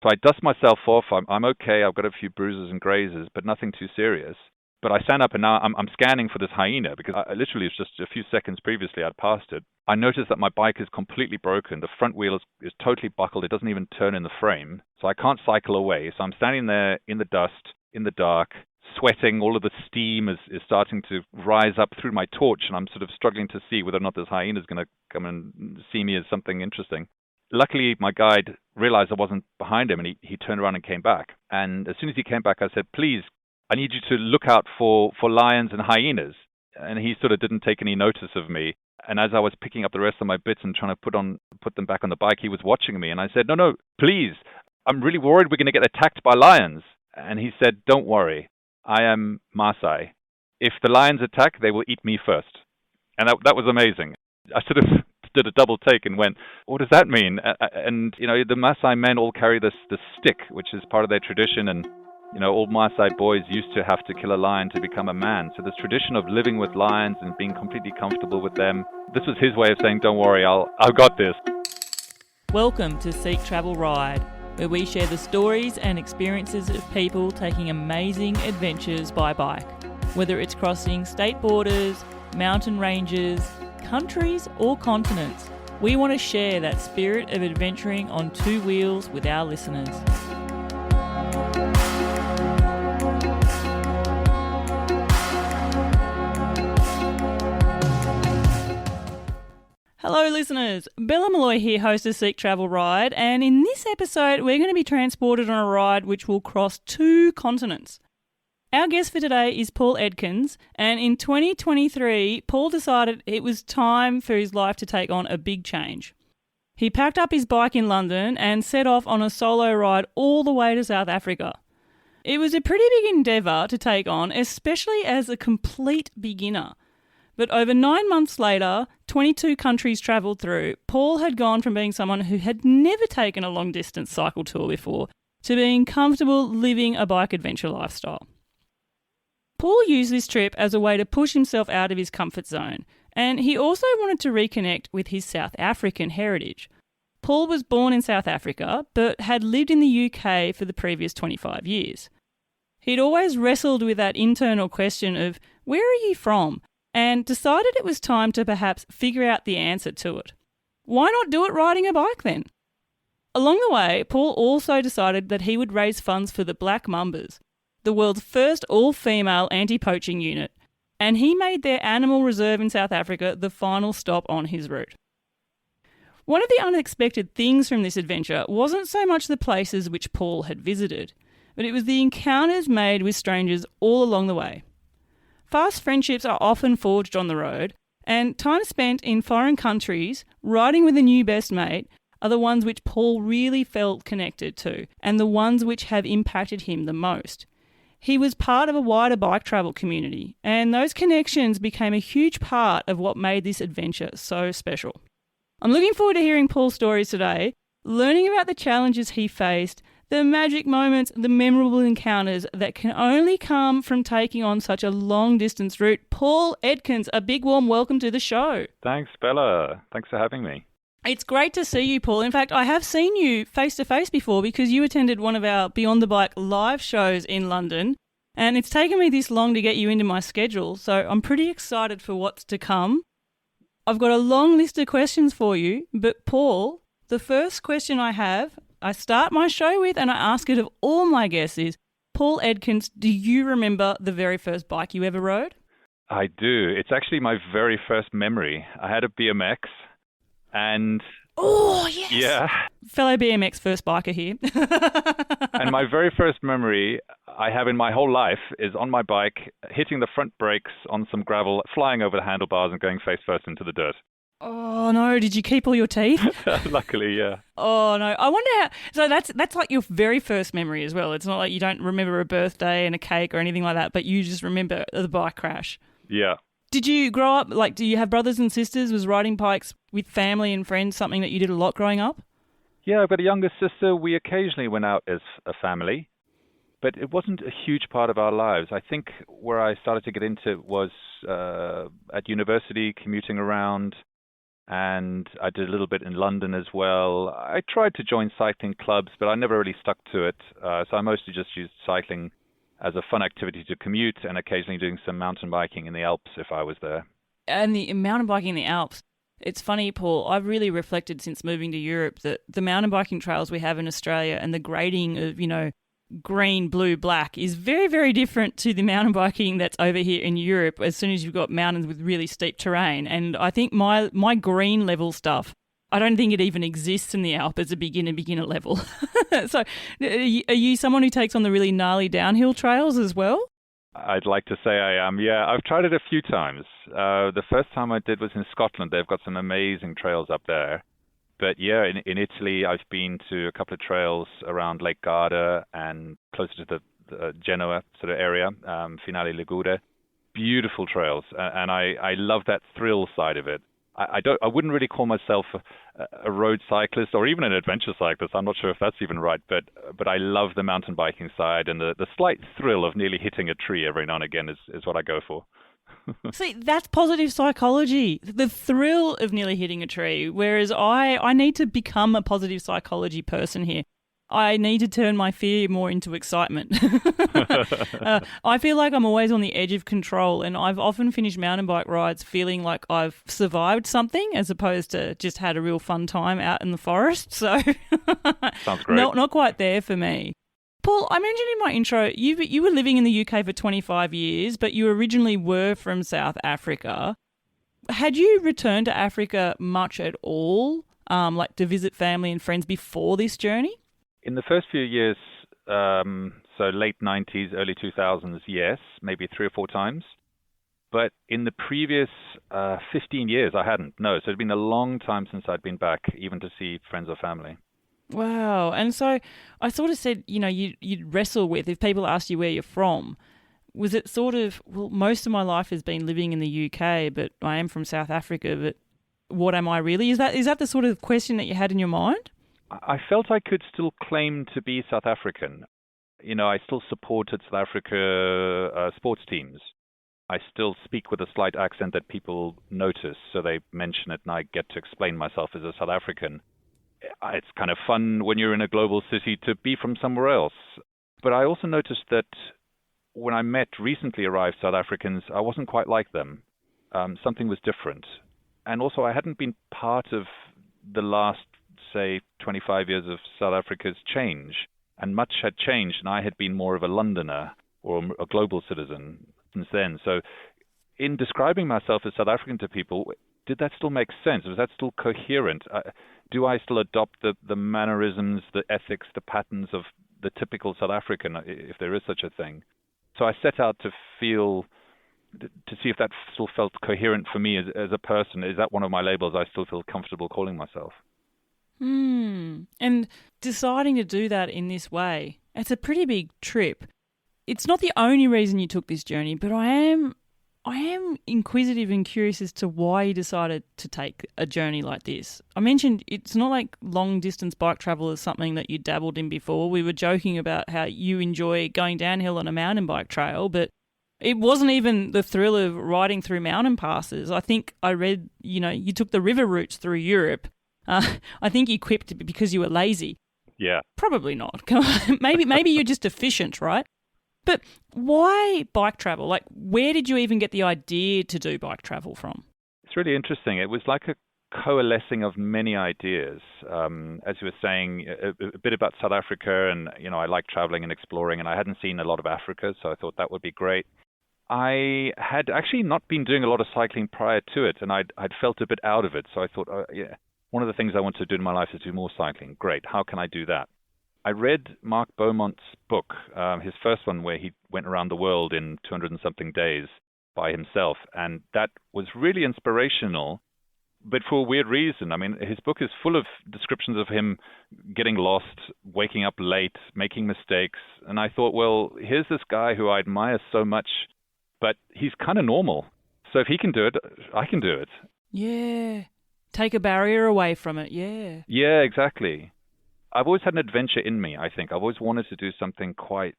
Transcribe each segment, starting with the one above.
So I dust myself off. I'm okay. I've got a few bruises and grazes, but nothing too serious. But I stand up and now I'm scanning for this hyena because literally it's just a few seconds previously I'd passed it. I noticed that my bike is completely broken. The front wheel is totally buckled. It doesn't even turn in the frame. So I can't cycle away. So I'm standing there in the dust, in the dark, sweating. All of the steam is starting to rise up through my torch, and I'm sort of struggling to see whether or not this hyena is going to come and see me as something interesting. Luckily, my guide realized I wasn't behind him, and he turned around and came back. And as soon as he came back, I said, please, I need you to look out for lions and hyenas. And he sort of didn't take any notice of me. And as I was picking up the rest of my bits and trying to put them back on the bike, he was watching me. And I said, no, please, I'm really worried we're going to get attacked by lions. And he said, don't worry, I am Maasai. If the lions attack, they will eat me first. And that was amazing. I sort of did a double take and went, what does that mean? And, the Maasai men all carry this stick, which is part of their tradition. And, all Maasai boys used to have to kill a lion to become a man. So this tradition of living with lions and being completely comfortable with them, this was his way of saying, don't worry, I've got this. Welcome to Seek Travel Ride, where we share the stories and experiences of people taking amazing adventures by bike. Whether it's crossing state borders, mountain ranges, countries or continents, we want to share that spirit of adventuring on two wheels with our listeners. Hello listeners, Bella Malloy here, host of Seek Travel Ride, and in this episode we're going to be transported on a ride which will cross two continents. Our guest for today is Paul Edkins, and in 2023 Paul decided it was time for his life to take on a big change. He packed up his bike in London and set off on a solo ride all the way to South Africa. It was a pretty big endeavour to take on, especially as a complete beginner. But over 9 months later, 22 countries travelled through, Paul had gone from being someone who had never taken a long-distance cycle tour before to being comfortable living a bike adventure lifestyle. Paul used this trip as a way to push himself out of his comfort zone, and he also wanted to reconnect with his South African heritage. Paul was born in South Africa, but had lived in the UK for the previous 25 years. He'd always wrestled with that internal question of, where are you from? And decided it was time to perhaps figure out the answer to it. Why not do it riding a bike then? Along the way, Paul also decided that he would raise funds for the Black Mambas, the world's first all-female anti-poaching unit, and he made their animal reserve in South Africa the final stop on his route. One of the unexpected things from this adventure wasn't so much the places which Paul had visited, but it was the encounters made with strangers all along the way. Fast friendships are often forged on the road, and time spent in foreign countries, riding with a new best mate, are the ones which Paul really felt connected to, and the ones which have impacted him the most. He was part of a wider bike travel community, and those connections became a huge part of what made this adventure so special. I'm looking forward to hearing Paul's stories today, learning about the challenges he faced, the magic moments, the memorable encounters that can only come from taking on such a long-distance route. Paul Edkins, a big warm welcome to the show. Thanks, Bella. Thanks for having me. It's great to see you, Paul. In fact, I have seen you face-to-face before because you attended one of our Beyond the Bike live shows in London, and it's taken me this long to get you into my schedule, so I'm pretty excited for what's to come. I've got a long list of questions for you, but Paul, the first question I start my show with, and I ask it of all my guests, is, Paul Edkins, do you remember the very first bike you ever rode? I do. It's actually my very first memory. I had a BMX and... Oh, yes! Yeah. Fellow BMX first biker here. And my very first memory I have in my whole life is on my bike, hitting the front brakes on some gravel, flying over the handlebars and going face first into the dirt. Oh no, did you keep all your teeth? Luckily, yeah. Oh no, I wonder how, so that's like your very first memory as well. It's not like you don't remember a birthday and a cake or anything like that, but you just remember the bike crash. Yeah. Did you grow up, do you have brothers and sisters? Was riding bikes with family and friends something that you did a lot growing up? Yeah, I've got a younger sister. We occasionally went out as a family, but it wasn't a huge part of our lives. I think where I started to get into it was at university, commuting around. and I did a little bit in London as well. I tried to join cycling clubs, but I never really stuck to it. So I mostly just used cycling as a fun activity to commute and occasionally doing some mountain biking in the Alps if I was there. And the mountain biking in the Alps, it's funny, Paul, I've really reflected since moving to Europe that the mountain biking trails we have in Australia and the grading of, green, blue, black is very, very different to the mountain biking that's over here in Europe as soon as you've got mountains with really steep terrain. And I think my green level stuff, I don't think it even exists in the Alp as a beginner level. So are you someone who takes on the really gnarly downhill trails as well? I'd like to say I am. Yeah, I've tried it a few times. The first time I did was in Scotland. They've got some amazing trails up there. But yeah, in Italy, I've been to a couple of trails around Lake Garda and closer to the Genoa sort of area, Finale Ligure. Beautiful trails, and I love that thrill side of it. I wouldn't really call myself a road cyclist or even an adventure cyclist. I'm not sure if that's even right, but I love the mountain biking side, and the slight thrill of nearly hitting a tree every now and again is what I go for. See, that's positive psychology, the thrill of nearly hitting a tree, whereas I need to become a positive psychology person here. I need to turn my fear more into excitement. I feel like I'm always on the edge of control, and I've often finished mountain bike rides feeling like I've survived something as opposed to just had a real fun time out in the forest. So Sounds great. Not quite there for me. Paul, I mentioned in my intro, you were living in the UK for 25 years, but you originally were from South Africa. Had you returned to Africa much at all, like to visit family and friends before this journey? In the first few years, so late 90s, early 2000s, yes, maybe 3 or 4 times. But in the previous 15 years, I hadn't. No, so it'd been a long time since I'd been back, even to see friends or family. Wow. And so I sort of said, you'd wrestle with, if people asked you where you're from, was it sort of, well, most of my life has been living in the UK, but I am from South Africa, but what am I really? Is that the sort of question that you had in your mind? I felt I could still claim to be South African. I still supported South Africa sports teams. I still speak with a slight accent that people notice, so they mention it and I get to explain myself as a South African. It's kind of fun when you're in a global city to be from somewhere else. But I also noticed that when I met recently arrived South Africans, I wasn't quite like them. Something was different. And also I hadn't been part of the last, say, 25 years of South Africa's change. And much had changed, and I had been more of a Londoner or a global citizen since then. So in describing myself as South African to people, did that still make sense? Was that still coherent? Do I still adopt the mannerisms, the ethics, the patterns of the typical South African, if there is such a thing? So I set out to see if that still felt coherent for me as a person. Is that one of my labels I still feel comfortable calling myself? And deciding to do that in this way, it's a pretty big trip. It's not the only reason you took this journey, but I am inquisitive and curious as to why you decided to take a journey like this. I mentioned it's not like long-distance bike travel is something that you dabbled in before. We were joking about how you enjoy going downhill on a mountain bike trail, but it wasn't even the thrill of riding through mountain passes. I think I read, you took the river routes through Europe. I think you quipped because you were lazy. Yeah. Probably not. Maybe you're just efficient, right? But why bike travel? Like, where did you even get the idea to do bike travel from? It's really interesting. It was like a coalescing of many ideas. As you were saying, a bit about South Africa, and I like traveling and exploring, and I hadn't seen a lot of Africa, so I thought that would be great. I had actually not been doing a lot of cycling prior to it, and I'd felt a bit out of it, so I thought, one of the things I want to do in my life is do more cycling. Great, how can I do that? I read Mark Beaumont's book, his first one, where he went around the world in 200 and something days by himself. And that was really inspirational, but for a weird reason. I mean, his book is full of descriptions of him getting lost, waking up late, making mistakes. And I thought, well, here's this guy who I admire so much, but he's kind of normal. So if he can do it, I can do it. Yeah. Take a barrier away from it. Yeah. Yeah, exactly. I've always had an adventure in me, I think. I've always wanted to do something quite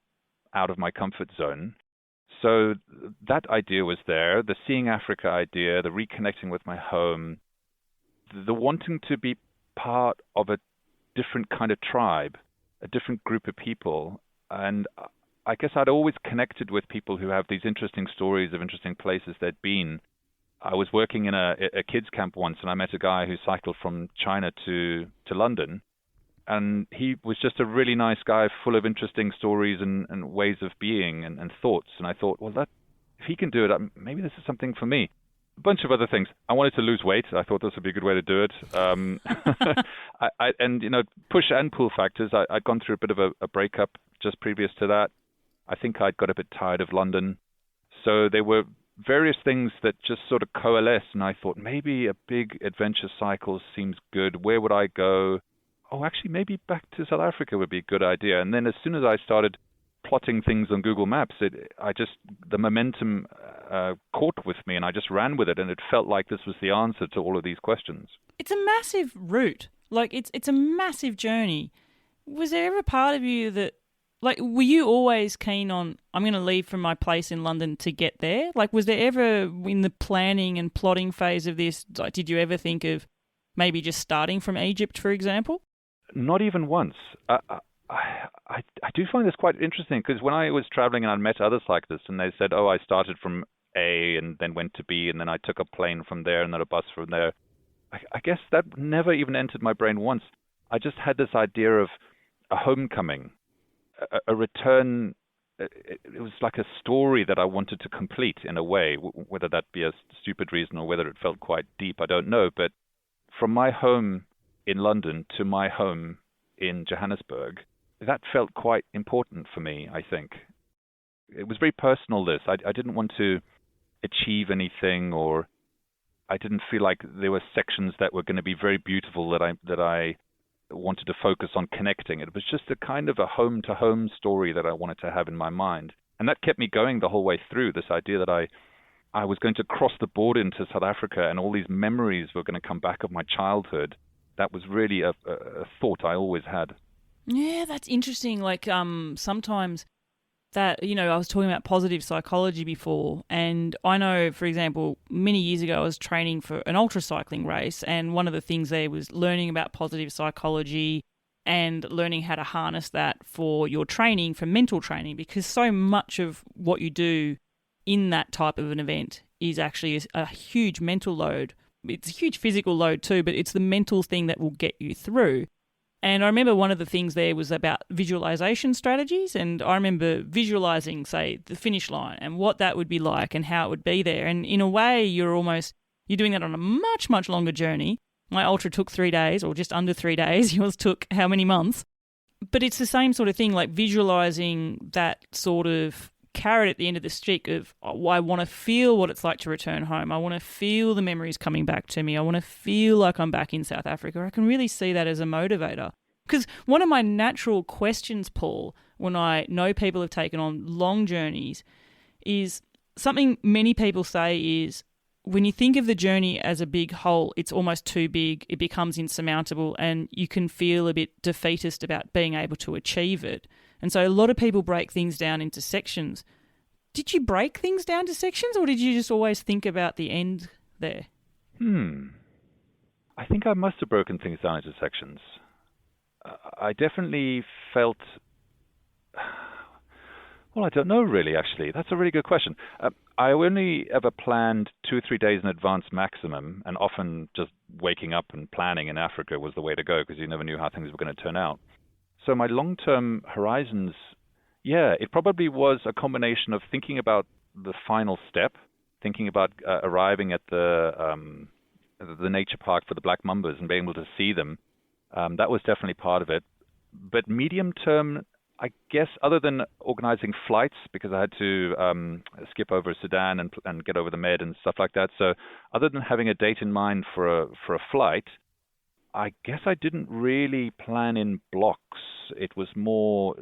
out of my comfort zone. So that idea was there, the seeing Africa idea, the reconnecting with my home. the wanting to be part of a different kind of tribe, a different group of people. And I guess I'd always connected with people who have these interesting stories of interesting places they'd been. I was working in a kids camp once, and I met a guy who cycled from China to London. And he was just a really nice guy, full of interesting stories and ways of being and thoughts. And I thought, well, if he can do it, maybe this is something for me. A bunch of other things. I wanted to lose weight. I thought this would be a good way to do it. And push and pull factors. I'd gone through a bit of a breakup just previous to that. I think I'd got a bit tired of London. So there were various things that just sort of coalesced. And I thought maybe a big adventure cycle seems good. Where would I go? Oh, actually, maybe back to South Africa would be a good idea. And then as soon as I started plotting things on Google Maps, the momentum caught with me, and I just ran with it, and it felt like this was the answer to all of these questions. It's a massive route. Like, it's a massive journey. Was there ever a part of you that, like, were you always keen on, I'm going to leave from my place in London to get there? Like, was there ever, in the planning and plotting phase of this, like, did you ever think of maybe just starting from Egypt, for example? Not even once. I do find this quite interesting, because when I was traveling and I met others like this, and they said, oh, I started from A and then went to B, and then I took a plane from there and then a bus from there. I guess that never even entered my brain once. I just had this idea of a homecoming, a return. It was like a story that I wanted to complete in a way, whether that be a stupid reason or whether it felt quite deep, I don't know. But from my home in London to my home in Johannesburg, that felt quite important for me, I think. It was very personal, this. I didn't want to achieve anything, or I didn't feel like there were sections that were going to be very beautiful that I wanted to focus on connecting. It was just a kind of a home-to-home story that I wanted to have in my mind. And that kept me going the whole way through, this idea that I was going to cross the border into South Africa, and all these memories were going to come back of my childhood. That was really a thought I always had. Yeah, that's interesting. Like, sometimes that, I was talking about positive psychology before, and I know, for example, many years ago I was training for an ultra cycling race, and one of the things there was learning about positive psychology and learning how to harness that for your training, for mental training, because so much of what you do in that type of an event is actually a huge mental load. It's a huge physical load too, but it's the mental thing that will get you through. And I remember one of the things there was about visualization strategies, and I remember visualizing, say, the finish line and what that would be like and how it would be there. And in a way, you're doing that on a much, much longer journey. My ultra took 3 days, or just under 3 days. Yours took how many months? But it's the same sort of thing, like visualizing that sort of carrot at the end of the stick of, oh, I want to feel what it's like to return home. I want to feel the memories coming back to me. I want to feel like I'm back in South Africa. I can really see that as a motivator. Because one of my natural questions, Paul, when I know people have taken on long journeys, is something many people say is, when you think of the journey as a big whole, it's almost too big, it becomes insurmountable, and you can feel a bit defeatist about being able to achieve it. And so a lot of people break things down into sections. Did you break things down to sections, or did you just always think about the end there? I think I must have broken things down into sections. I definitely felt... Well, I don't know really, actually. That's a really good question. I only ever planned 2 or 3 days in advance maximum, and often just waking up and planning in Africa was the way to go, because you never knew how things were going to turn out. So my long-term horizons, it probably was a combination of thinking about the final step, thinking about arriving at the nature park for the Black Mambas and being able to see them. That was definitely part of it. But medium-term, I guess, other than organizing flights, because I had to skip over Sudan and get over the Med and stuff like that. So other than having a date in mind for a flight, I guess I didn't really plan in blocks. It was more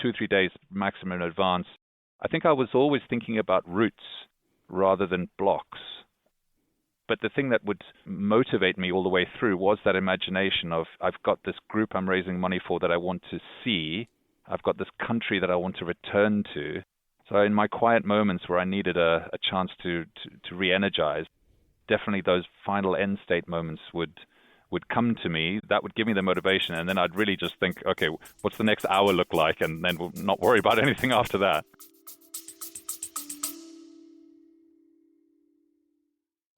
2 or 3 days maximum in advance. I think I was always thinking about routes rather than blocks. But the thing that would motivate me all the way through was that imagination of, I've got this group I'm raising money for that I want to see. I've got this country that I want to return to. So in my quiet moments where I needed a chance to re-energize, definitely those final end state moments would come to me. That would give me the motivation, and then I'd really just think, okay, what's the next hour look like, and then we'll not worry about anything after that.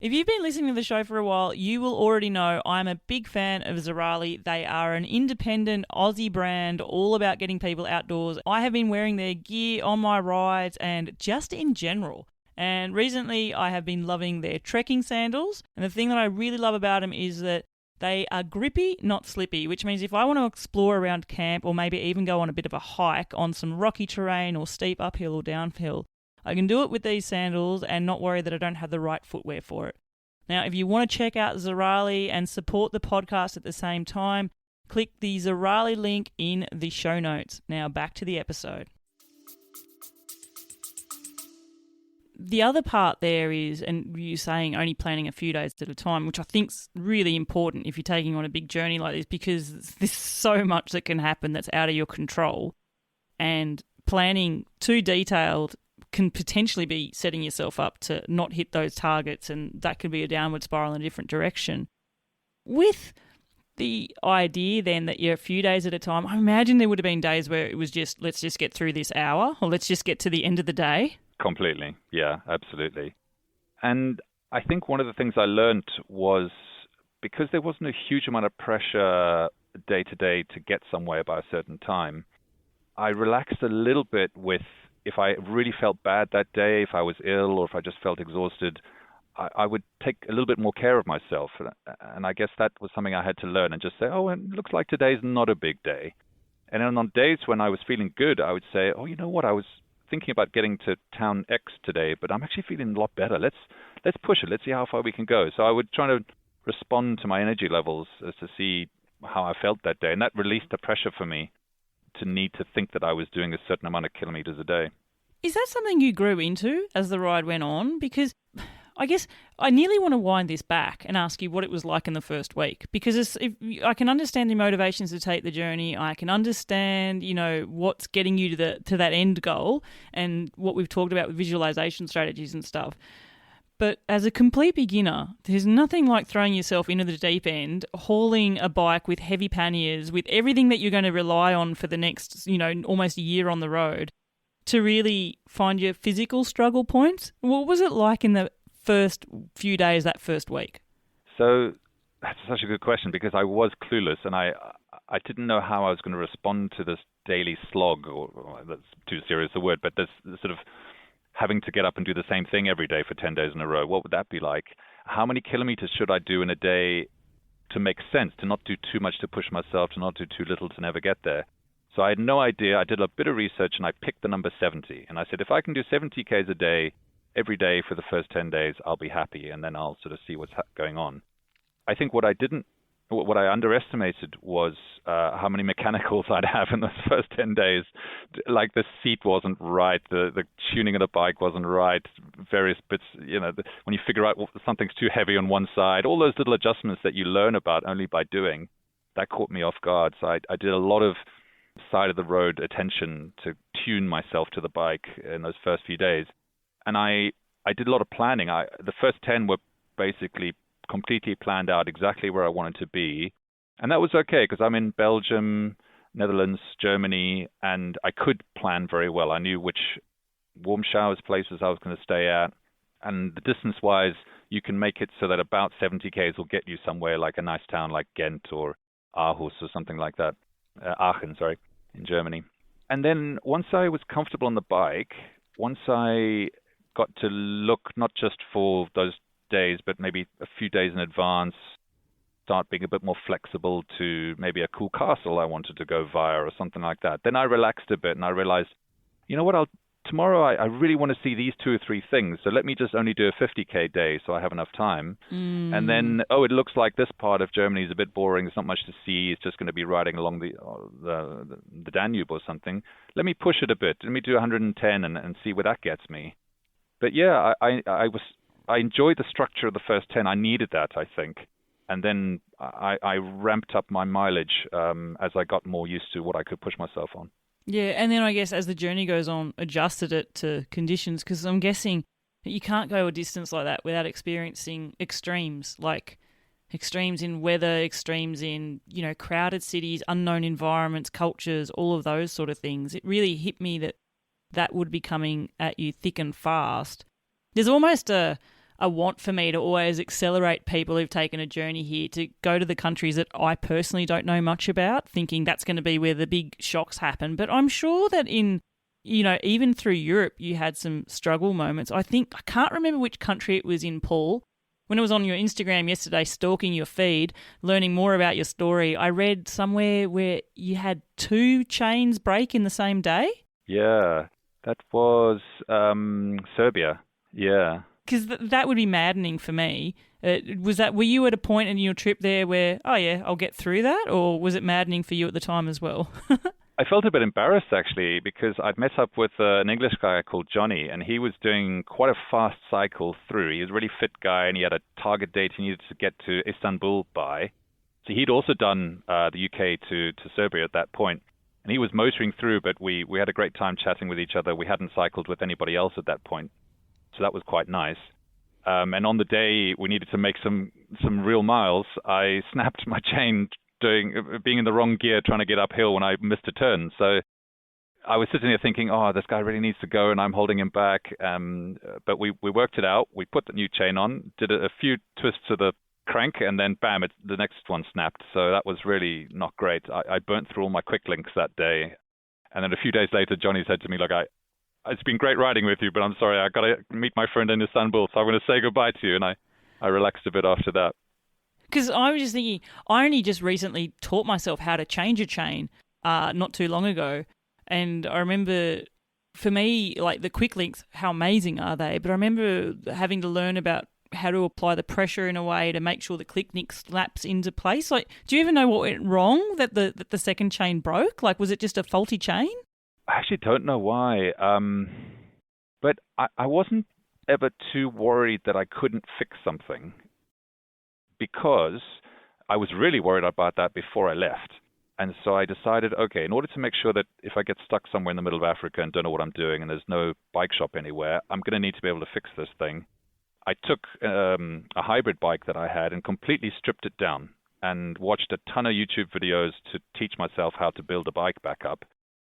If you've been listening to the show for a while, you will already know I'm a big fan of Zirali. They are an independent Aussie brand all about getting people outdoors. I have been wearing their gear on my rides and just in general. And recently I have been loving their trekking sandals. And the thing that I really love about them is that they are grippy, not slippy, which means if I want to explore around camp or maybe even go on a bit of a hike on some rocky terrain or steep uphill or downhill, I can do it with these sandals and not worry that I don't have the right footwear for it. Now, if you want to check out Zirali and support the podcast at the same time, click the Zirali link in the show notes. Now, back to the episode. The other part there is, and you saying only planning a few days at a time, which I think's really important if you're taking on a big journey like this, because there's so much that can happen that's out of your control, and planning too detailed can potentially be setting yourself up to not hit those targets, and that could be a downward spiral in a different direction. With the idea then that you're a few days at a time, I imagine there would have been days where it was just, let's just get through this hour, or let's just get to the end of the day. Completely. Yeah, absolutely. And I think one of the things I learned was, because there wasn't a huge amount of pressure day to day to get somewhere by a certain time, I relaxed a little bit with, if I really felt bad that day, if I was ill or if I just felt exhausted, I would take a little bit more care of myself. And I guess that was something I had to learn, and just say, oh, it looks like today's not a big day. And then on days when I was feeling good, I would say, oh, you know what, I was thinking about getting to town X today, but I'm actually feeling a lot better. Let's push it. Let's see how far we can go. So I would try to respond to my energy levels as to see how I felt that day. And that released the pressure for me to need to think that I was doing a certain amount of kilometers a day. Is that something you grew into as the ride went on? Because I guess I nearly want to wind this back and ask you what it was like in the first week, because I can understand the motivations to take the journey. I can understand, what's getting you to that end goal and what we've talked about with visualization strategies and stuff. But as a complete beginner, there's nothing like throwing yourself into the deep end, hauling a bike with heavy panniers, with everything that you're going to rely on for the next, almost a year on the road, to really find your physical struggle points. What was it like in the first few days, that first week? So that's such a good question, because I was clueless, and I didn't know how I was going to respond to this daily slog, or that's too serious a word, but this sort of having to get up and do the same thing every day for 10 days in a row. What would that be like? How many kilometers should I do in a day to make sense, to not do too much to push myself, to not do too little to never get there? So I had no idea. I did a bit of research, and I picked the number 70. And I said, if I can do 70 Ks a day, every day for the first 10 days, I'll be happy, and then I'll sort of see what's going on. I think what I underestimated was how many mechanicals I'd have in those first 10 days. Like, the seat wasn't right, the tuning of the bike wasn't right, various bits, when you figure out something's too heavy on one side, all those little adjustments that you learn about only by doing, that caught me off guard. So I did a lot of side of the road attention to tune myself to the bike in those first few days. And I did a lot of planning. The first 10 were basically completely planned out exactly where I wanted to be. And that was okay, because I'm in Belgium, Netherlands, Germany, and I could plan very well. I knew which warm showers places I was going to stay at. And the distance-wise, you can make it so that about 70 Ks will get you somewhere like a nice town like Ghent or Aarhus or something like that. Aachen, in Germany. And then once I was comfortable on the bike, once I got to look not just for those days, but maybe a few days in advance, start being a bit more flexible to maybe a cool castle I wanted to go via or something like that. Then I relaxed a bit, and I realized, you know what, tomorrow I really want to see these 2 or 3 things, so let me just only do a 50K day so I have enough time. And then, it looks like this part of Germany is a bit boring, there's not much to see, it's just going to be riding along the Danube or something. Let me push it a bit, let me do 110 and see where that gets me. But yeah, I enjoyed the structure of the first 10. I needed that, I think. And then I ramped up my mileage as I got more used to what I could push myself on. Yeah, and then I guess as the journey goes on, adjusted it to conditions, because I'm guessing You can't go a distance like that without experiencing extremes, like extremes in weather, extremes in, crowded cities, unknown environments, cultures, all of those sort of things. It really hit me that would be coming at you thick and fast. There's almost a want for me to always accelerate people who've taken a journey here to go to the countries that I personally don't know much about, thinking that's going to be where the big shocks happen. But I'm sure that even through Europe, you had some struggle moments. I can't remember which country it was in, Paul. When I was on your Instagram yesterday, stalking your feed, learning more about your story, I read somewhere where you had 2 chains break in the same day. Yeah, that was Serbia. Yeah. Because that would be maddening for me. Were you at a point in your trip there where, oh yeah, I'll get through that? Or was it maddening for you at the time as well? I felt a bit embarrassed, actually, because I'd met up with an English guy called Johnny, and he was doing quite a fast cycle through. He was a really fit guy, and he had a target date he needed to get to Istanbul by. So he'd also done the UK to Serbia at that point. And he was motoring through, but we had a great time chatting with each other. We hadn't cycled with anybody else at that point. So that was quite nice. And on the day we needed to make some real miles, I snapped my chain being in the wrong gear trying to get uphill when I missed a turn. So I was sitting there thinking, oh, this guy really needs to go and I'm holding him back. But we worked it out. We put the new chain on, did a few twists to the crank, and then bam, the next one snapped. So that was really not great. I burnt through all my quick links that day. And then a few days later, Johnny said to me, look, it's been great riding with you, but I'm sorry, I got to meet my friend in Istanbul, so I'm going to say goodbye to you. And I relaxed a bit after that. Because I was just thinking, I only just recently taught myself how to change a chain not too long ago. And I remember, for me, like the quick links, how amazing are they? But I remember having to learn about how to apply the pressure in a way to make sure the click nick slaps into place. Like, do you even know what went wrong that the second chain broke? Like, was it just a faulty chain? I actually don't know why. But I wasn't ever too worried that I couldn't fix something, because I was really worried about that before I left. And so I decided, okay, in order to make sure that if I get stuck somewhere in the middle of Africa and don't know what I'm doing and there's no bike shop anywhere, I'm going to need to be able to fix this thing. I took a hybrid bike that I had and completely stripped it down and watched a ton of YouTube videos to teach myself how to build a bike back up,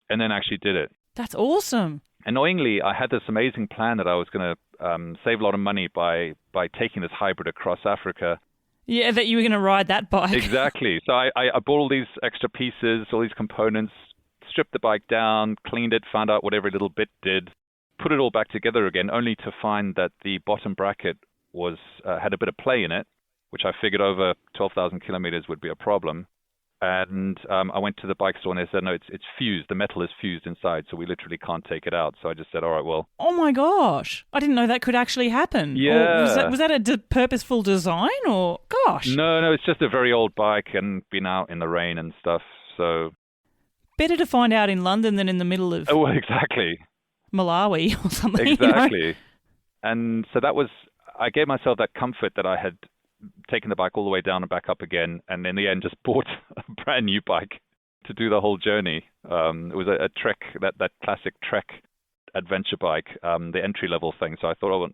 and then actually did it. That's awesome. Annoyingly, I had this amazing plan that I was going to save a lot of money by taking this hybrid across Africa. Yeah, that you were going to ride that bike. Exactly. So I bought all these extra pieces, all these components, stripped the bike down, cleaned it, found out what every little bit did, put it all back together again, only to find that the bottom bracket was had a bit of play in it, which I figured over 12,000 kilometers would be a problem. And I went to the bike store and they said, no, it's fused. The metal is fused inside, so we literally can't take it out. So I just said, all right, well. Oh my gosh. I didn't know that could actually happen. Yeah. Or was that a purposeful design or, gosh. No, it's just a very old bike and been out in the rain and stuff. So. Better to find out in London than in the middle of. Oh, exactly. Malawi or something. Exactly. You know? And so I gave myself that comfort that I had taken the bike all the way down and back up again, and in the end just bought a brand new bike to do the whole journey. It was a Trek, that classic Trek adventure bike, the entry-level thing. So I thought,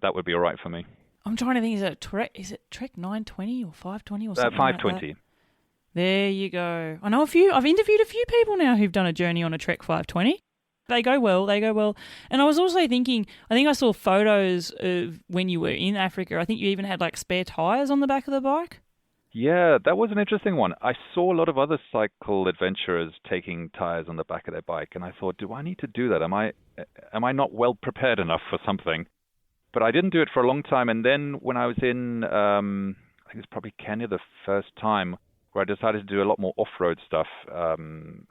that would be all right for me. I'm trying to think, is it Trek 920 or 520 or something 520. Like that? There you go. I know I've interviewed a few people now who've done a journey on a Trek 520. They go well. And I was also thinking, I think I saw photos of when you were in Africa. I think you even had like spare tyres on the back of the bike. Yeah, that was an interesting one. I saw a lot of other cycle adventurers taking tyres on the back of their bike, and I thought, do I need to do that? Am I not well prepared enough for something? But I didn't do it for a long time. And then when I was in, I think it was probably Kenya the first time, where I decided to do a lot more off-road stuff and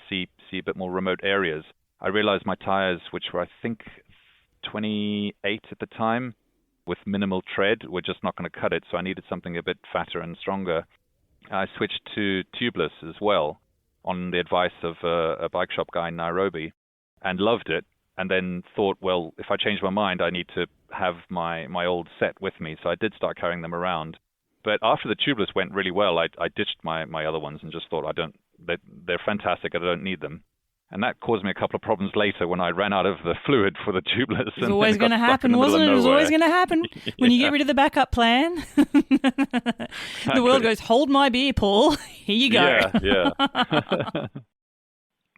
see a bit more remote areas. I realized my tires, which were, I think, 28 at the time, with minimal tread, were just not going to cut it. So I needed something a bit fatter and stronger. I switched to tubeless as well, on the advice of a bike shop guy in Nairobi, and loved it. And then thought, well, if I change my mind, I need to have my old set with me. So I did start carrying them around. But after the tubeless went really well, I ditched my other ones and just thought, they're fantastic. I don't need them. And that caused me a couple of problems later when I ran out of the fluid for the tubeless. It was always going to happen, wasn't it? It was always going to happen. When you get rid of the backup plan, the world goes, hold my beer, Paul. Here you go. Yeah.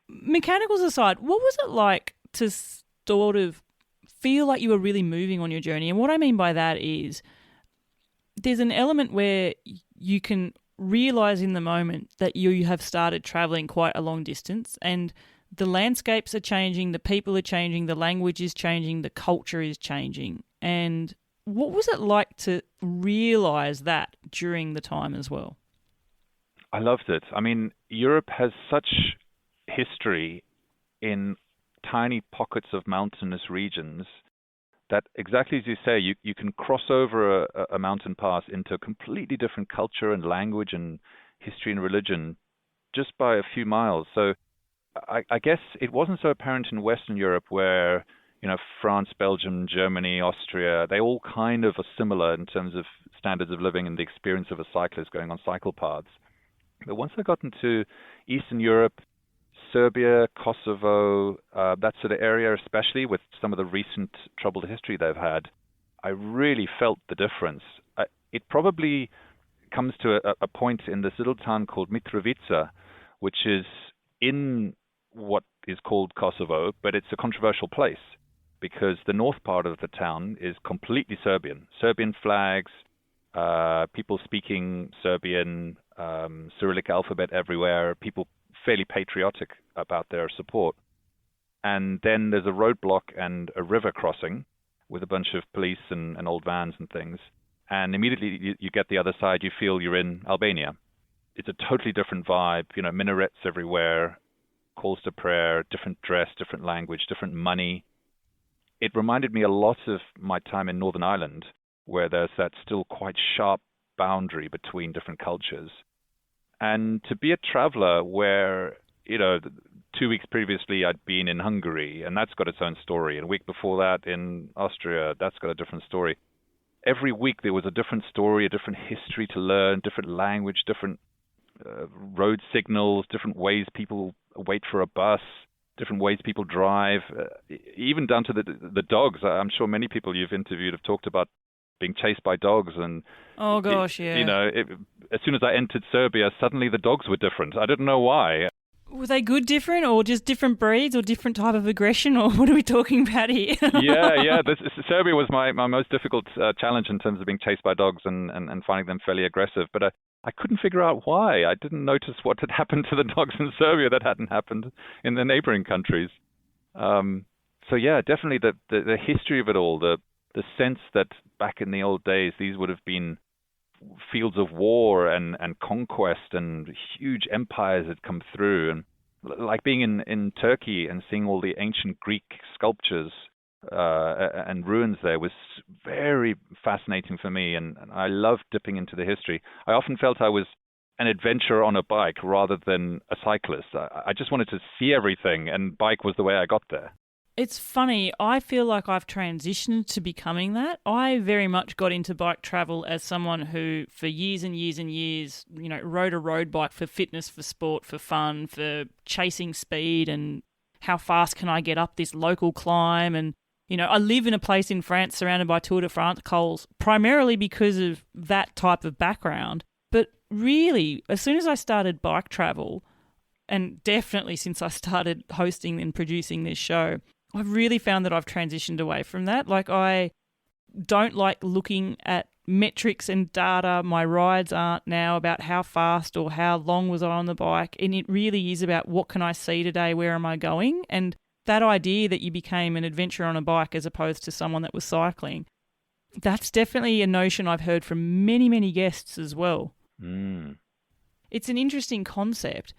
Mechanicals aside, what was it like to sort of feel like you were really moving on your journey? And what I mean by that is there's an element where you can realise in the moment that you have started travelling quite a long distance, and the landscapes are changing, the people are changing, the language is changing, the culture is changing. And what was it like to realise that during the time as well? I loved it. I mean, Europe has such history in tiny pockets of mountainous regions that, exactly as you say, you can cross over a mountain pass into a completely different culture and language and history and religion just by a few miles. So I guess it wasn't so apparent in Western Europe where, France, Belgium, Germany, Austria, they all kind of are similar in terms of standards of living and the experience of a cyclist going on cycle paths. But once I got into Eastern Europe, Serbia, Kosovo, that sort of area, especially with some of the recent troubled history they've had, I really felt the difference. It probably comes to a point in this little town called Mitrovica, which is in what is called Kosovo, but it's a controversial place because the north part of the town is completely Serbian. Serbian flags, people speaking Serbian, Cyrillic alphabet everywhere, people fairly patriotic about their support. And then there's a roadblock and a river crossing with a bunch of police and old vans and things. And immediately you get the other side, you feel you're in Albania. It's a totally different vibe, minarets everywhere, calls to prayer, different dress, different language, different money. It reminded me a lot of my time in Northern Ireland, where there's that still quite sharp boundary between different cultures. And to be a traveler where, 2 weeks previously I'd been in Hungary, and that's got its own story. And a week before that in Austria, that's got a different story. Every week there was a different story, a different history to learn, different language, different road signals, different ways people wait for a bus, different ways people drive, even down to the dogs. I'm sure many people you've interviewed have talked about being chased by dogs. And oh gosh, yeah. As soon as I entered Serbia, suddenly the dogs were different. I didn't know why. Were they good different, or just different breeds, or different type of aggression, or what are we talking about here? Yeah. Serbia was my most difficult challenge in terms of being chased by dogs and finding them fairly aggressive. But I couldn't figure out why. I didn't notice what had happened to the dogs in Serbia that hadn't happened in the neighboring countries. So yeah, definitely the history of it all, the sense that back in the old days, these would have been fields of war and conquest, and huge empires had come through. And like being in Turkey and seeing all the ancient Greek sculptures and ruins there was very fascinating for me. And I loved dipping into the history. I often felt I was an adventurer on a bike rather than a cyclist. I just wanted to see everything, and bike was the way I got there. It's funny, I feel like I've transitioned to becoming that. I very much got into bike travel as someone who, for years and years and years, rode a road bike for fitness, for sport, for fun, for chasing speed, and how fast can I get up this local climb. And, I live in a place in France surrounded by Tour de France cols, primarily because of that type of background. But really, as soon as I started bike travel, and definitely since I started hosting and producing this show, I've really found that I've transitioned away from that. Like, I don't like looking at metrics and data. My rides aren't now about how fast or how long was I on the bike. And it really is about what can I see today, where am I going? And that idea that you became an adventurer on a bike as opposed to someone that was cycling, that's definitely a notion I've heard from many, many guests as well. It's an interesting concept.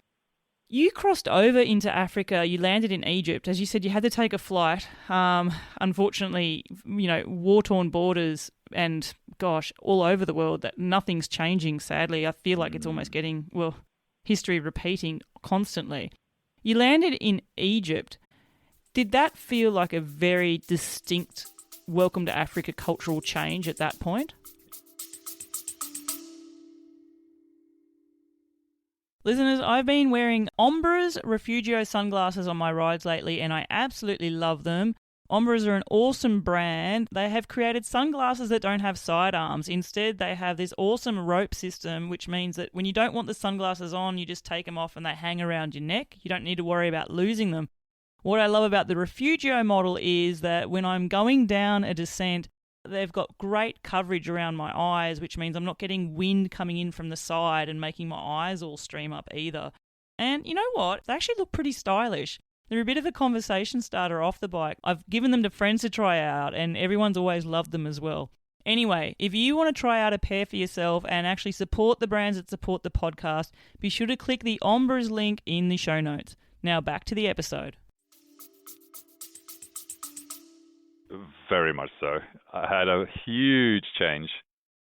You crossed over into Africa, you landed in Egypt. As you said, you had to take a flight. Unfortunately, war-torn borders and, gosh, all over the world, that nothing's changing, sadly. I feel like it's almost getting, history repeating constantly. You landed in Egypt. Did that feel like a very distinct welcome to Africa cultural change at that point? Listeners, I've been wearing Ombra's Refugio sunglasses on my rides lately, and I absolutely love them. Ombras are an awesome brand. They have created sunglasses that don't have sidearms. Instead, they have this awesome rope system, which means that when you don't want the sunglasses on, you just take them off and they hang around your neck. You don't need to worry about losing them. What I love about the Refugio model is that when I'm going down a descent, they've got great coverage around my eyes, which means I'm not getting wind coming in from the side and making my eyes all stream up either. And you know what? They actually look pretty stylish. They're a bit of a conversation starter off the bike. I've given them to friends to try out, and everyone's always loved them as well. Anyway, if you want to try out a pair for yourself and actually support the brands that support the podcast, be sure to click the Ombras link in the show notes. Now back to the episode. Very much so. I had a huge change.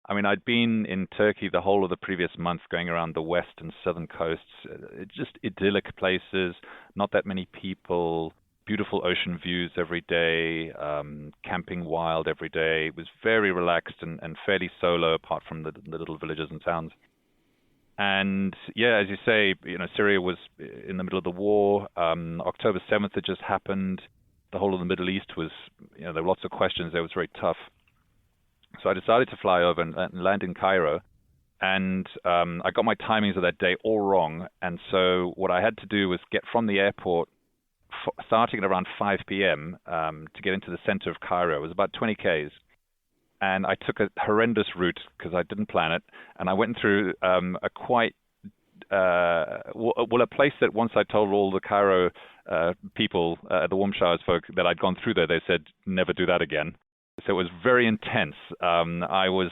I mean, I'd been in Turkey the whole of the previous month, going around the west and southern coasts. Just idyllic places, not that many people, beautiful ocean views every day, camping wild every day. It was very relaxed and fairly solo, apart from the little villages and towns. And yeah, as you say, Syria was in the middle of the war. October 7th had just happened. The whole of the Middle East was, there were lots of questions. It was very tough. So I decided to fly over and land in Cairo. And I got my timings of that day all wrong. And so what I had to do was get from the airport, starting at around 5 p.m. To get into the center of Cairo. It was about 20 Ks. And I took a horrendous route because I didn't plan it. And I went through a place that once I told all the Cairo people, the warm showers folk, that I'd gone through there, they said, never do that again. So it was very intense. I was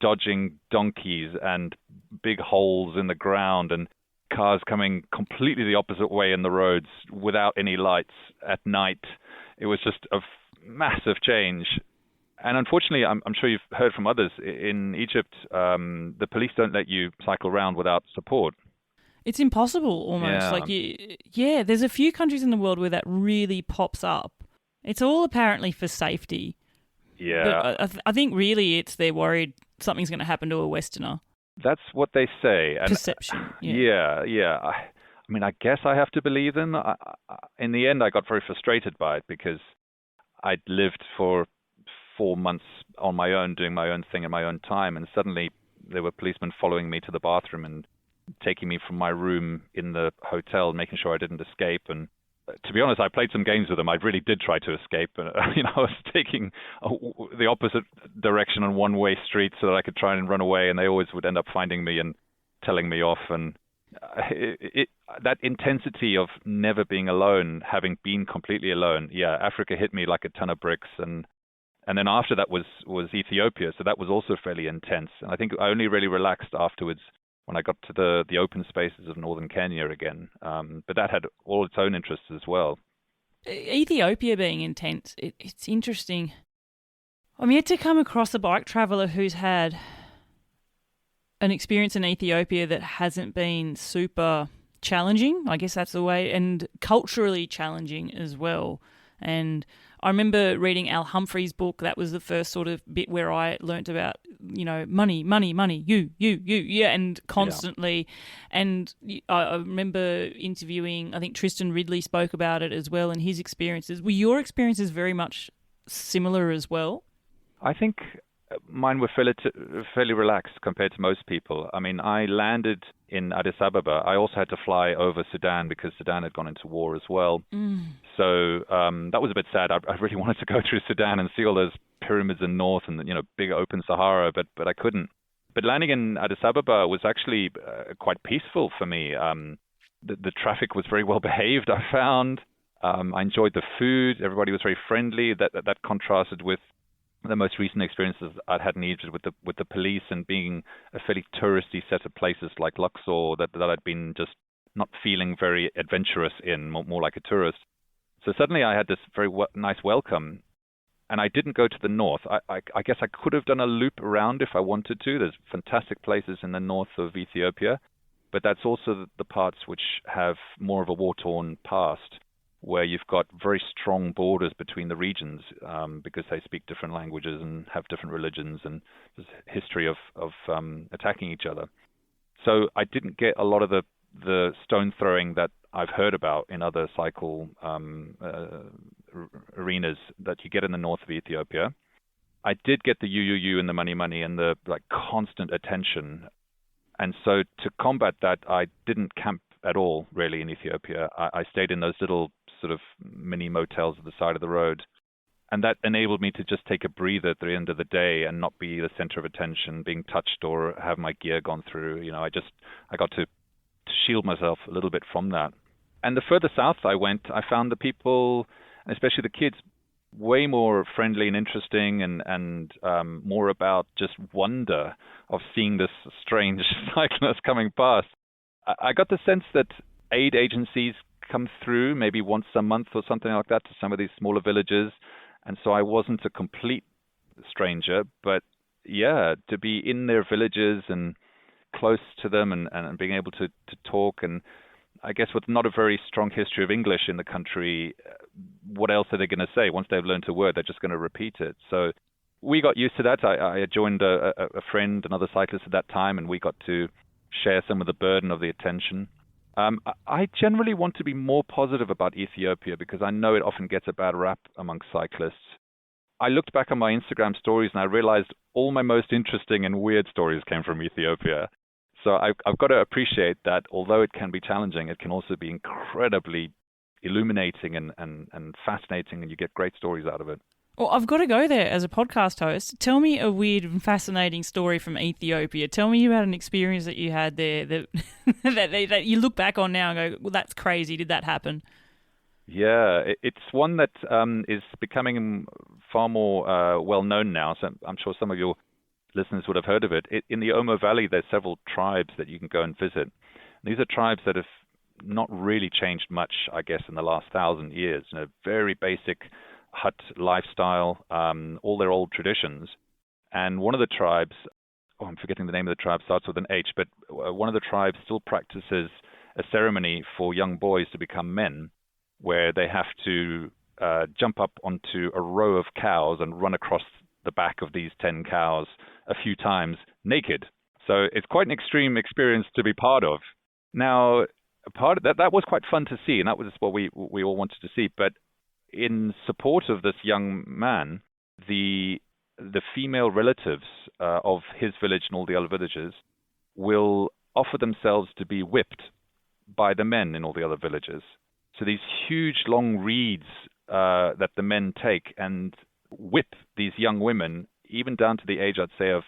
dodging donkeys and big holes in the ground and cars coming completely the opposite way in the roads without any lights at night. It was just a massive change. And unfortunately, I'm sure you've heard from others, in Egypt, the police don't let you cycle around without support. It's impossible almost. Yeah. There's a few countries in the world where that really pops up. It's all apparently for safety. Yeah. But I think really they're worried something's going to happen to a Westerner. That's what they say. And perception. Yeah. I mean, I guess I have to believe them. In the end, I got very frustrated by it because I'd lived for 4 months on my own, doing my own thing in my own time, and suddenly there were policemen following me to the bathroom and taking me from my room in the hotel, making sure I didn't escape. And to be honest, I played some games with them. I really did try to escape. I was taking the opposite direction on one-way streets so that I could try and run away, and they always would end up finding me and telling me off. And that intensity of never being alone, having been completely alone, Africa hit me like a ton of bricks. And then after that was Ethiopia, so that was also fairly intense. And I think I only really relaxed afterwards when I got to the open spaces of northern Kenya again. But that had all its own interests as well. Ethiopia being intense, it's interesting. I'm yet to come across a bike traveller who's had an experience in Ethiopia that hasn't been super challenging, I guess that's the way, and culturally challenging as well. And I remember reading Al Humphrey's book. That was the first sort of bit where I learnt about, money, you, and constantly. Yeah. And I remember interviewing, I think Tristan Ridley spoke about it as well and his experiences. Were your experiences very much similar as well? I think mine were fairly relaxed compared to most people. I mean, I landed in Addis Ababa. I also had to fly over Sudan because Sudan had gone into war as well. So that was a bit sad. I really wanted to go through Sudan and see all those pyramids in north and big open Sahara, but I couldn't. But landing in Addis Ababa was actually quite peaceful for me. The traffic was very well behaved, I found. I enjoyed the food. Everybody was very friendly. That contrasted with the most recent experiences I'd had in Egypt with the police and being a fairly touristy set of places like Luxor that I'd been just not feeling very adventurous in, more like a tourist. So suddenly I had this very nice welcome, and I didn't go to the north. I guess I could have done a loop around if I wanted to. There's fantastic places in the north of Ethiopia, but that's also the parts which have more of a war-torn past, where you've got very strong borders between the regions because they speak different languages and have different religions, and there's a history of attacking each other. So I didn't get a lot of the the stone throwing that I've heard about in other cycle arenas that you get in the north of Ethiopia. I did get the you and the money and the constant attention. And so to combat that, I didn't camp at all really in Ethiopia. I stayed in those little sort of mini motels at the side of the road. And that enabled me to just take a breather at the end of the day and not be the center of attention, being touched or have my gear gone through. I got to shield myself a little bit from that. And the further south I went, I found the people, especially the kids, way more friendly and interesting and more about just wonder of seeing this strange cyclist coming past. I got the sense that aid agencies come through maybe once a month or something like that to some of these smaller villages. And so I wasn't a complete stranger, but yeah, to be in their villages and close to them and being able to talk, and I guess with not a very strong history of English in the country, what else are they going to say? Once they've learned a word, they're just going to repeat it. So we got used to that. I joined a friend, another cyclist at that time, and we got to share some of the burden of the attention. I generally want to be more positive about Ethiopia because I know it often gets a bad rap amongst cyclists. I looked back on my Instagram stories and I realized all my most interesting and weird stories came from Ethiopia. So I've got to appreciate that although it can be challenging, it can also be incredibly illuminating and fascinating, and you get great stories out of it. Well, I've got to go there as a podcast host. Tell me a weird and fascinating story from Ethiopia. Tell me about an experience that you had there that that you look back on now and go, well, that's crazy. Did that happen? Yeah, it's one that is becoming far more well-known now. So I'm sure some of your listeners would have heard of it. In the Omo Valley, there's several tribes that you can go and visit. These are tribes that have not really changed much, I guess, in the last 1,000 years. Very basic hut lifestyle, all their old traditions. And one of the tribes, I'm forgetting the name of the tribe, starts with an H, but one of the tribes still practices a ceremony for young boys to become men, where they have to jump up onto a row of cows and run across the back of these 10 cows a few times naked. So it's quite an extreme experience to be part of. Now, part of that was quite fun to see, and that was what we all wanted to see. But in support of this young man, the female relatives of his village and all the other villages will offer themselves to be whipped by the men in all the other villages. So these huge long reeds that the men take and whip these young women, even down to the age, I'd say, of,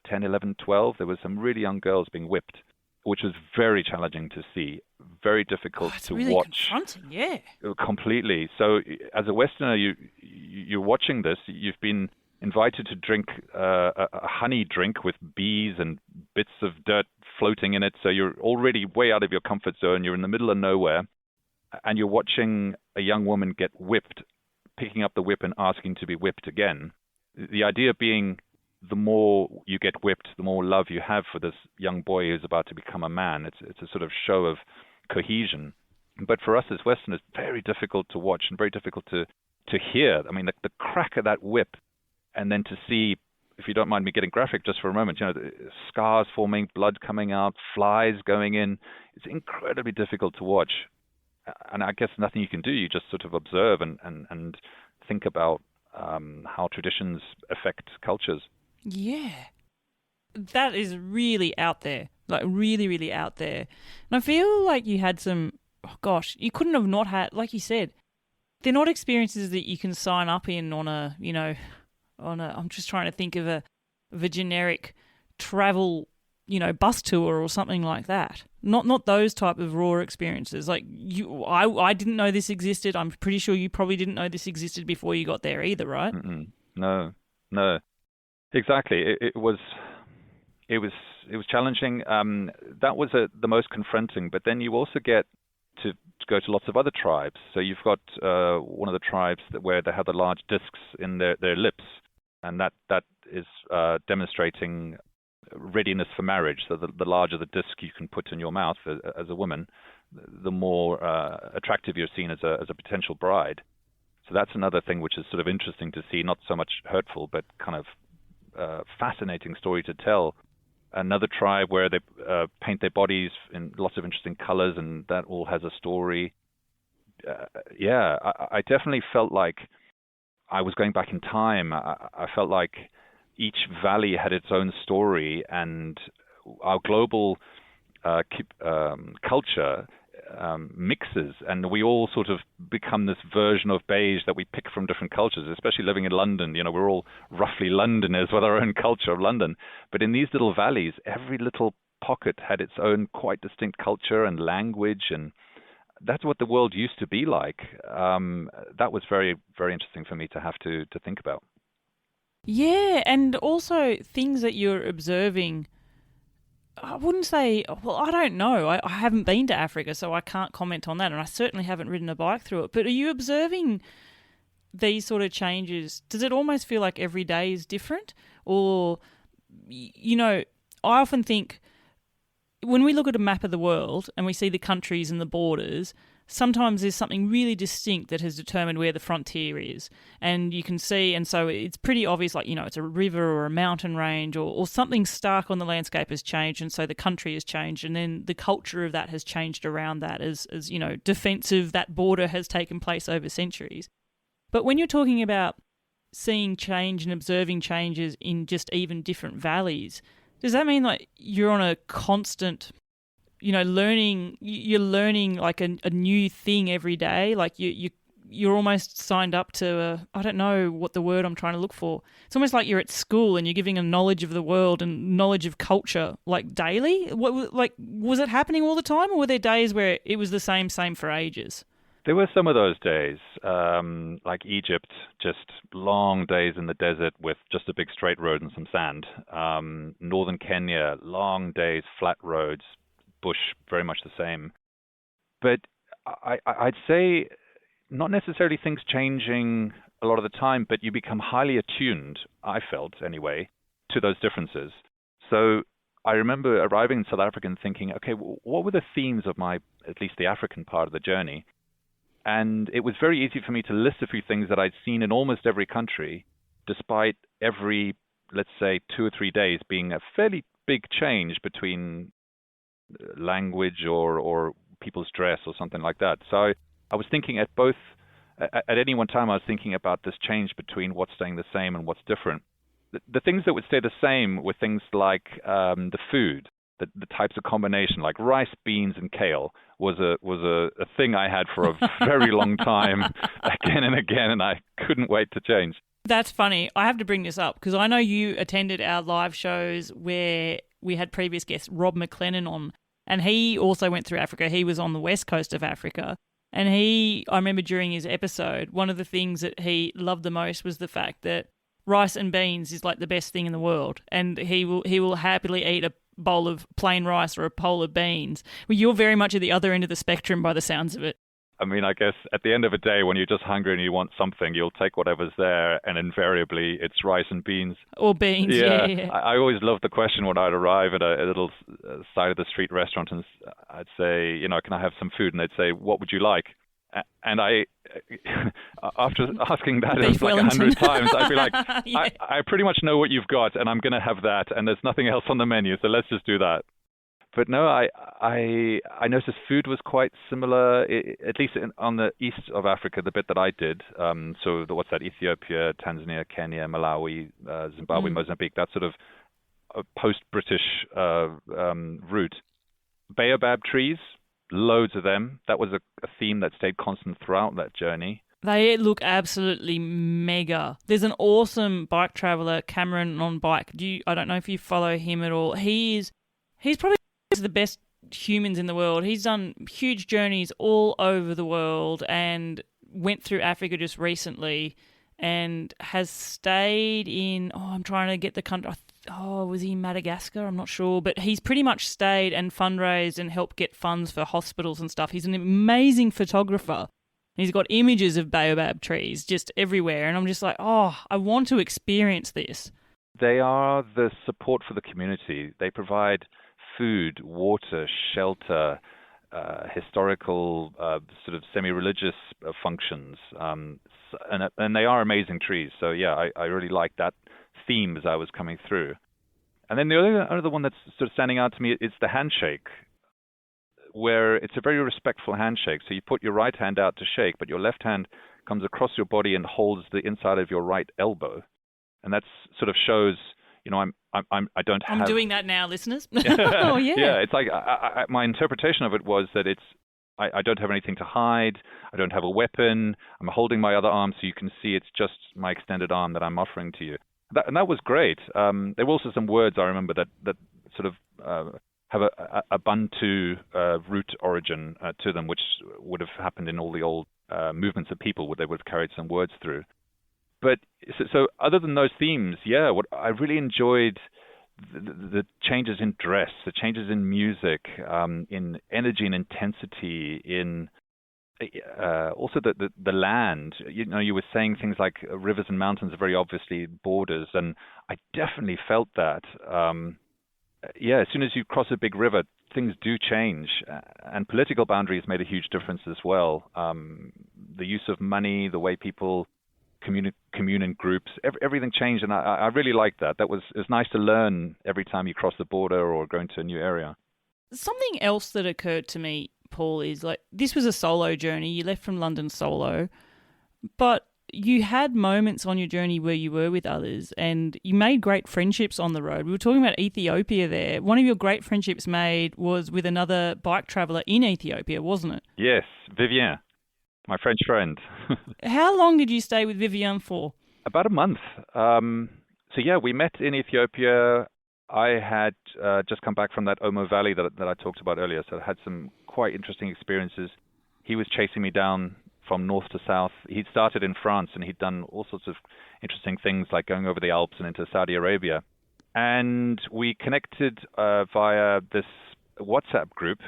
10, 11, 12. There were some really young girls being whipped, which was very challenging to see, very difficult to really watch. Confronting, yeah. Completely. So as a Westerner, you're watching this. You've been invited to drink a honey drink with bees and bits of dirt floating in it. So you're already way out of your comfort zone. You're in the middle of nowhere, and you're watching a young woman get whipped, picking up the whip and asking to be whipped again. The idea being, the more you get whipped, the more love you have for this young boy who's about to become a man. It's a sort of show of cohesion. But for us as Westerners, very difficult to watch and very difficult to hear. I mean, the crack of that whip, and then to see, if you don't mind me getting graphic just for a moment, the scars forming, blood coming out, flies going in. It's incredibly difficult to watch. And I guess nothing you can do. You just sort of observe and think about how traditions affect cultures. Yeah. That is really out there. Like, really, really out there. And I feel like you had some, you couldn't have not had, like you said, they're not experiences that you can sign up in on a, I'm just trying to think of a generic travel, bus tour or something like that. Not those type of raw experiences. Like I didn't know this existed. I'm pretty sure you probably didn't know this existed before you got there either, right? No. Exactly. It was challenging. That was the most confronting. But then you also get to go to lots of other tribes. So you've got one of the tribes where they have the large discs in their lips, and that is demonstrating readiness for marriage. So the larger the disc you can put in your mouth as a woman, the more attractive you're seen as a potential bride. So that's another thing which is sort of interesting to see, not so much hurtful, but kind of fascinating story to tell. another tribe where they paint their bodies in lots of interesting colors, and that all has a story. I definitely felt like I was going back in time. I felt like each valley had its own story, and our global culture mixes, and we all sort of become this version of beige that we pick from different cultures, especially living in London. We're all roughly Londoners with our own culture of London. But in these little valleys, every little pocket had its own quite distinct culture and language, and that's what the world used to be like. That was very, very interesting for me to have to think about. Yeah, and also things that you're observing. I wouldn't say, well, I don't know. I haven't been to Africa, so I can't comment on that, and I certainly haven't ridden a bike through it. But are you observing these sort of changes? Does it almost feel like every day is different? Or, I often think when we look at a map of the world and we see the countries and the borders, sometimes there's something really distinct that has determined where the frontier is. And you can see, and so it's pretty obvious, like, it's a river or a mountain range or something stark on the landscape has changed, and so the country has changed, and then the culture of that has changed around that as defensive, that border has taken place over centuries. But when you're talking about seeing change and observing changes in just even different valleys, does that mean like you're on a constant learning, you're learning like a new thing every day? Like you're almost signed up to I don't know what the word I'm trying to look for. It's almost like you're at school and you're giving a knowledge of the world and knowledge of culture like daily. Was it happening all the time, or were there days where it was the same for ages? There were some of those days, like Egypt, just long days in the desert with just a big straight road and some sand. Northern Kenya, long days, flat roads, bush, very much the same. But I'd say not necessarily things changing a lot of the time, but you become highly attuned, I felt anyway, to those differences. So I remember arriving in South Africa and thinking, okay, what were the themes of at least the African part of the journey? And it was very easy for me to list a few things that I'd seen in almost every country, despite every, let's say, 2 or 3 days being a fairly big change between language or people's dress or something like that. So I was thinking at any one time, I was thinking about this change between what's staying the same and what's different. The things that would stay the same were things like the food. The types of combination, like rice, beans, and kale, was a thing I had for a very long time, again and again, and I couldn't wait to change. That's funny. I have to bring this up because I know you attended our live shows where we had previous guest Rob McLennan on, and he also went through Africa. He was on the west coast of Africa, and I remember during his episode, one of the things that he loved the most was the fact that rice and beans is like the best thing in the world, and he will happily eat a bowl of plain rice or a bowl of beans. Well, you're very much at the other end of the spectrum by the sounds of it. I mean, I guess at the end of the day, when you're just hungry and you want something, you'll take whatever's there, and invariably it's rice and beans. Or beans, yeah. I always loved the question when I'd arrive at a little side of the street restaurant, and I'd say, can I have some food? And they'd say, what would you like? And I, after asking that like 100 times, I'd be like, yeah. I pretty much know what you've got, and I'm going to have that, and there's nothing else on the menu, so let's just do that. But no, I noticed food was quite similar, at least on the east of Africa, the bit that I did. So what's that? Ethiopia, Tanzania, Kenya, Malawi, Zimbabwe, Mozambique. That sort of post-British route. Baobab trees. Loads of them. That was a theme that stayed constant throughout that journey. They look absolutely mega. There's an awesome bike traveller, Cameron on bike. I don't know if you follow him at all. He's probably the best humans in the world. He's done huge journeys all over the world and went through Africa just recently and has stayed in, I'm trying to get the country, was he in Madagascar? I'm not sure. But he's pretty much stayed and fundraised and helped get funds for hospitals and stuff. He's an amazing photographer. He's got images of baobab trees just everywhere. And I'm just like, I want to experience this. They are the support for the community. They provide food, water, shelter, historical, sort of semi-religious functions. And they are amazing trees. So, yeah, I really like that theme as I was coming through. And then the other one that's sort of standing out to me is the handshake, where it's a very respectful handshake. So you put your right hand out to shake, but your left hand comes across your body and holds the inside of your right elbow, and that sort of shows, I'm doing that now, listeners. Oh yeah. Yeah, it's like my interpretation of it was that I don't have anything to hide. I don't have a weapon. I'm holding my other arm so you can see it's just my extended arm that I'm offering to you. And that was great. There were also some words I remember that sort of have a Bantu root origin to them, which would have happened in all the old movements of people where they would have carried some words through. But so other than those themes, what I really enjoyed the changes in dress, the changes in music, in energy and intensity, in also the land. You were saying things like rivers and mountains are very obviously borders, and I definitely felt that. As soon as you cross a big river, things do change, and political boundaries made a huge difference as well. The use of money, the way people commune in groups, everything changed, and I really liked that. It was nice to learn every time you cross the border or go into a new area. Something else that occurred to me, Paul, is like this was a solo journey. You left from London solo, but you had moments on your journey where you were with others and you made great friendships on the road. We were talking about Ethiopia there. One of your great friendships made was with another bike traveller in Ethiopia, wasn't it? Yes, Vivien, my French friend. How long did you stay with Vivien for? About a month. We met in Ethiopia. I had just come back from that Omo Valley that I talked about earlier, so I had some quite interesting experiences. He was chasing me down from north to south. He'd started in France, and he'd done all sorts of interesting things like going over the Alps and into Saudi Arabia. And we connected via this WhatsApp group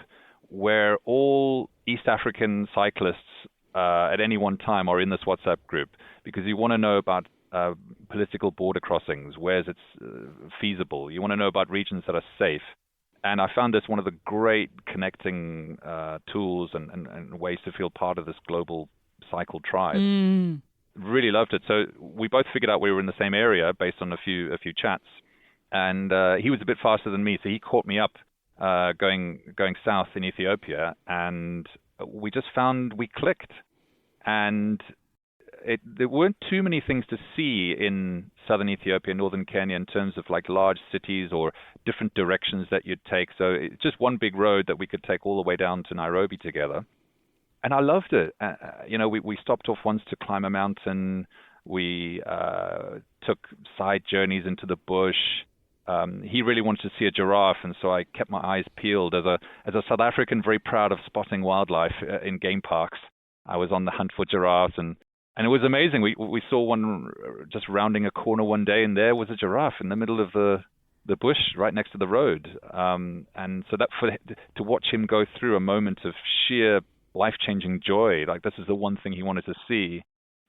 where all East African cyclists at any one time are in this WhatsApp group, because you want to know about political border crossings, where it's feasible. You want to know about regions that are safe. And I found this one of the great connecting tools and ways to feel part of this global cycle tribe. Really loved it. So we both figured out we were in the same area based on a few chats. And he was a bit faster than me, so he caught me up going south in Ethiopia, and we just found we clicked. And there weren't too many things to see in southern Ethiopia, northern Kenya, in terms of like large cities or different directions that you'd take. So it's just one big road that we could take all the way down to Nairobi together. And I loved it. We stopped off once to climb a mountain. We took side journeys into the bush. He really wanted to see a giraffe, and so I kept my eyes peeled. As a South African, very proud of spotting wildlife in game parks, I was on the hunt for giraffes, and it was amazing. We saw one just rounding a corner one day, and there was a giraffe in the middle of the bush right next to the road. And so to watch him go through a moment of sheer life-changing joy, like this is the one thing he wanted to see.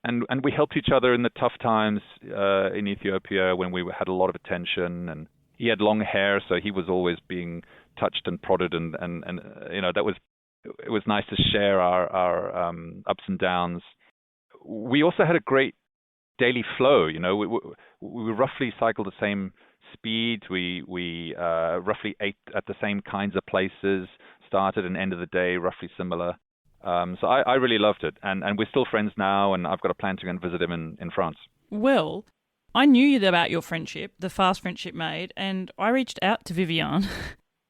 And we helped each other in the tough times in Ethiopia when we had a lot of attention. And he had long hair, so he was always being touched and prodded, and it was nice to share our ups and downs. We also had a great daily flow. We roughly cycled the same speed. We roughly ate at the same kinds of places. Started and end of the day roughly similar. So I really loved it, and we're still friends now. And I've got a plan to go and visit him in France. Well, I knew about your friendship, the fast friendship made, and I reached out to Vivien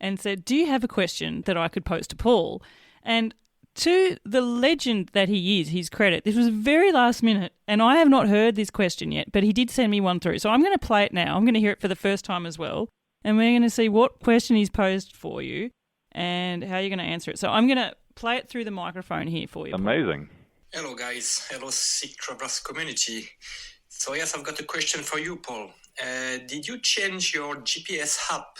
and said, "Do you have a question that I could pose to Paul?" And to the legend that he is, his credit, this was very last minute, and I have not heard this question yet, but he did send me one through. So I'm going to play it now. I'm going to hear it for the first time as well, and we're going to see what question he's posed for you and how you're going to answer it. So I'm going to play it through the microphone here for you, Paul. Amazing. Hello, guys. Hello, Sikh Travelers community. So yes, I've got a question for you, Paul. Did you change your GPS app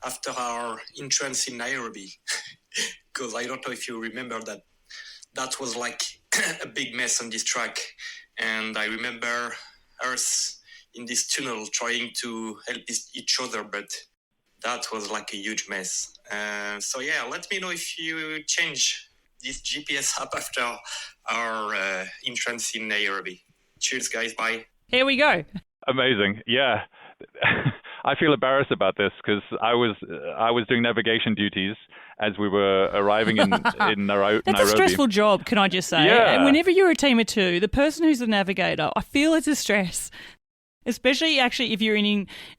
after our entrance in Nairobi? Because I don't know if you remember that was like a big mess on this track. And I remember us in this tunnel trying to help each other, but that was like a huge mess. So yeah, let me know if you change this GPS app after our entrance in Nairobi. Cheers, guys. Bye. Here we go. Amazing. Yeah. I feel embarrassed about this because I was doing navigation duties as we were arriving in Nairobi. That's a stressful job, can I just say? Yeah. And whenever you're a team of two, the person who's the navigator, I feel it's a stress. Especially actually if you're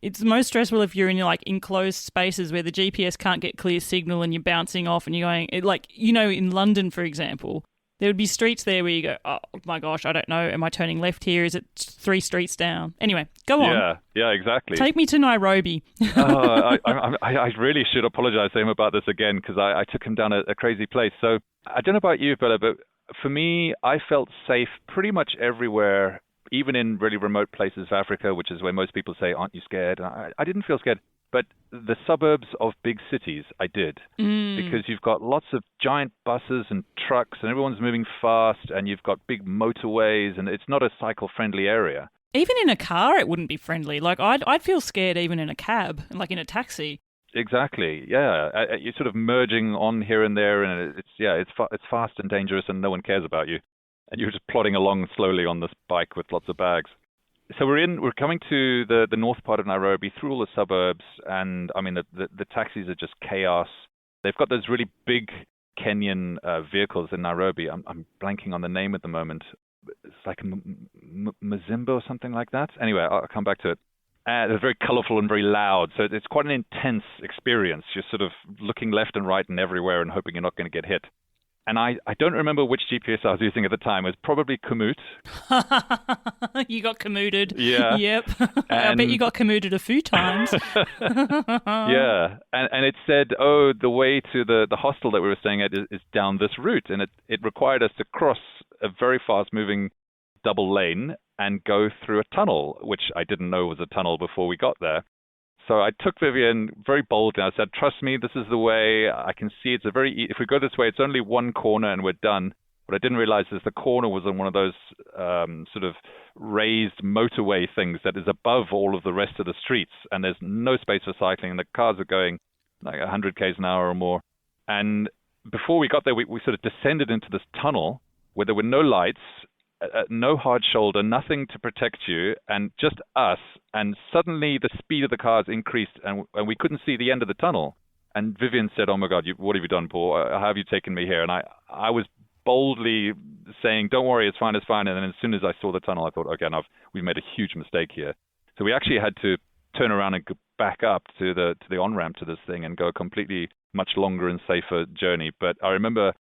it's most stressful if you're in like enclosed spaces where the GPS can't get clear signal and you're bouncing off and you're going, in London, for example, there would be streets there where you go, oh my gosh, I don't know, am I turning left here? Is it 3 streets down? Anyway, go on. Yeah, exactly. Take me to Nairobi. I really should apologize to him about this again because I took him down a crazy place. So I don't know about you, Bella, but for me, I felt safe pretty much everywhere, even in really remote places of Africa, which is where most people say, aren't you scared? I didn't feel scared. But the suburbs of big cities, I did. Because you've got lots of giant buses and trucks and everyone's moving fast and you've got big motorways and it's not a cycle-friendly area. Even in a car, it wouldn't be friendly. Like, I'd feel scared even in a cab, like in a taxi. Exactly, yeah. You're sort of merging on here and there and it's fast and dangerous and no one cares about you. And you're just plodding along slowly on this bike with lots of bags. So we're coming to the north part of Nairobi through all the suburbs, and I mean the taxis are just chaos. They've got those really big Kenyan vehicles in Nairobi. I'm blanking on the name at the moment. It's like Mazimba or something like that. Anyway, I'll come back to it. They're very colourful and very loud, so it's quite an intense experience. You're sort of looking left and right and everywhere and hoping you're not going to get hit. And I don't remember which GPS I was using at the time. It was probably Komoot. You got commuted. Yeah. Yep. I bet you got commuted a few times. Yeah. And it said, the way to the hostel that we were staying at is down this route. And it required us to cross a very fast-moving double lane and go through a tunnel, which I didn't know was a tunnel before we got there. So I took Vivian very boldly. I said, trust me, this is the way. I can see if we go this way, it's only one corner and we're done. What I didn't realize is the corner was on one of those sort of raised motorway things that is above all of the rest of the streets. And there's no space for cycling. And the cars are going like 100 k's an hour or more. And before we got there, we sort of descended into this tunnel where there were no lights, no hard shoulder, nothing to protect you, and just us. And suddenly the speed of the cars increased, and we couldn't see the end of the tunnel. And Vivian said, "Oh my God, what have you done, Paul? How have you taken me here?" And I was boldly saying, "Don't worry, it's fine, it's fine." And then as soon as I saw the tunnel, I thought, "Okay, now we've made a huge mistake here." So we actually had to turn around and go back up to the on-ramp to this thing and go a completely much longer and safer journey. But I remember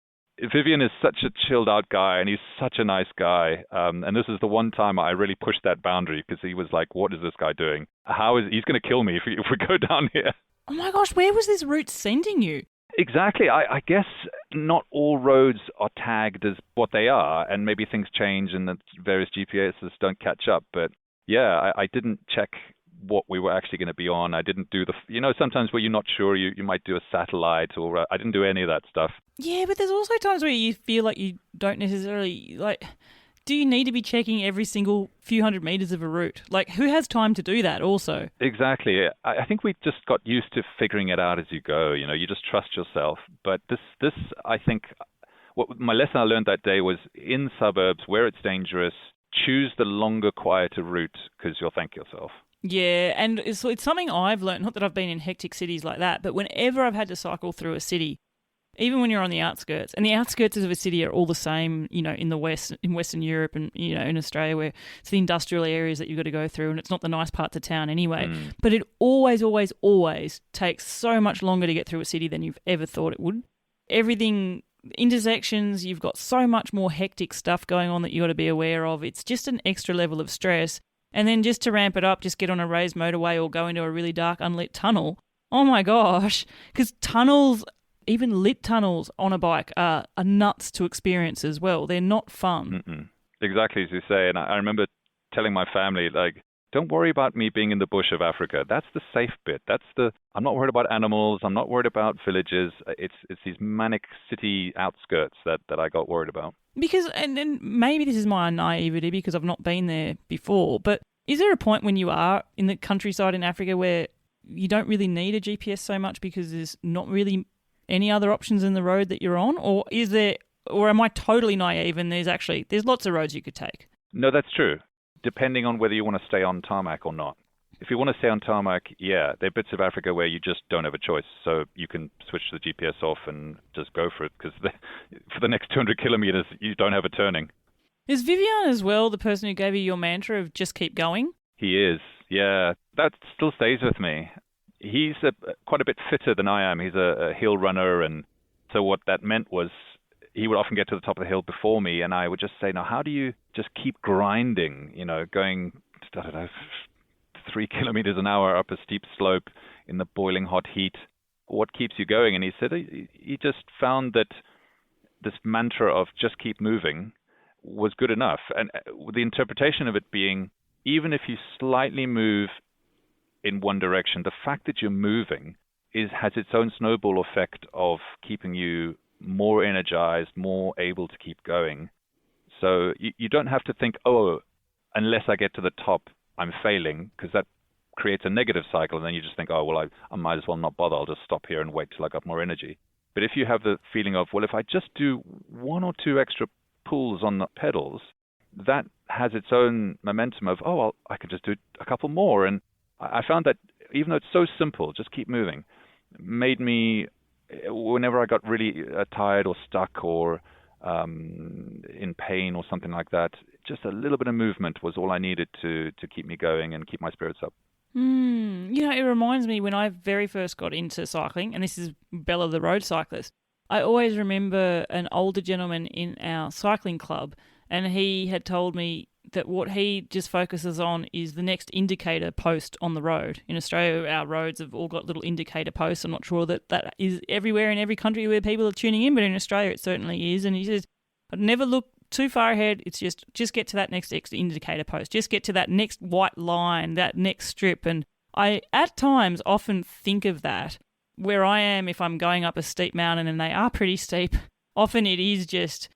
Vivian is such a chilled out guy and he's such a nice guy. And this is the one time I really pushed that boundary because he was like, what is this guy doing? He's going to kill me if we go down here. Oh my gosh, where was this route sending you? Exactly. I guess not all roads are tagged as what they are, and maybe things change and the various GPSs don't catch up. But yeah, I didn't check what we were actually going to be on. I didn't do sometimes where you're not sure, you might do a satellite, or I didn't do any of that stuff. Yeah, but there's also times where you feel like you don't necessarily, do you need to be checking every single few hundred meters of a route? Like, who has time to do that also? Exactly. I think we just got used to figuring it out as you go. You just trust yourself. But this I think, what my lesson I learned that day was, in suburbs where it's dangerous, choose the longer, quieter route because you'll thank yourself. Yeah, and it's something I've learned, not that I've been in hectic cities like that, but whenever I've had to cycle through a city, even when you're on the outskirts, and the outskirts of a city are all the same, in the West, in Western Europe and, in Australia, where it's the industrial areas that you've got to go through and it's not the nice parts of town anyway. But it always, always, always takes so much longer to get through a city than you've ever thought it would. Everything, intersections, you've got so much more hectic stuff going on that you've got to be aware of. It's just an extra level of stress. And then just to ramp it up, just get on a raised motorway or go into a really dark, unlit tunnel. Oh my gosh. Because tunnels, even lit tunnels on a bike, are nuts to experience as well. They're not fun. Mm-mm. Exactly as you say. And I remember telling my family, don't worry about me being in the bush of Africa. That's the safe bit. I'm not worried about animals. I'm not worried about villages. It's these manic city outskirts that I got worried about. Because, and maybe this is my naivety because I've not been there before, but is there a point when you are in the countryside in Africa where you don't really need a GPS so much because there's not really any other options in the road that you're on? Or am I totally naive and there's lots of roads you could take? No, that's true. Depending on whether you want to stay on tarmac or not. if you want to stay on tarmac, yeah, there are bits of Africa where you just don't have a choice. So you can switch the GPS off and just go for it, because for the next 200 kilometers, you don't have a turning. Is Vivian as well the person who gave you your mantra of just keep going? He is, yeah. That still stays with me. He's quite a bit fitter than I am. He's a hill runner, and so what that meant was he would often get to the top of the hill before me, and I would just say, now, how do you just keep grinding, going, I don't know, 3 kilometers an hour up a steep slope in the boiling hot heat? What keeps you going? And he said he just found that this mantra of just keep moving was good enough. And the interpretation of it being, even if you slightly move in one direction, the fact that you're moving has its own snowball effect of keeping you more energized, more able to keep going. So you don't have to think, unless I get to the top, I'm failing, because that creates a negative cycle, and then you just think, I might as well not bother. I'll just stop here and wait till I got more energy. But if you have the feeling of, if I just do 1 or 2 extra pulls on the pedals, that has its own momentum of, I could just do a couple more. And I found that even though it's so simple, just keep moving, made me, whenever I got really tired or stuck or in pain or something like that, just a little bit of movement was all I needed to keep me going and keep my spirits up. It reminds me when I very first got into cycling, and this is Bella the road cyclist, I always remember an older gentleman in our cycling club, and he had told me that what he just focuses on is the next indicator post on the road. In Australia, our roads have all got little indicator posts. I'm not sure that is everywhere in every country where people are tuning in, but in Australia it certainly is. And he says, I'd never look too far ahead. It's just get to that next indicator post. Just get to that next white line, that next strip. And I, at times, often think of that. Where I am, if I'm going up a steep mountain, and they are pretty steep, often it is just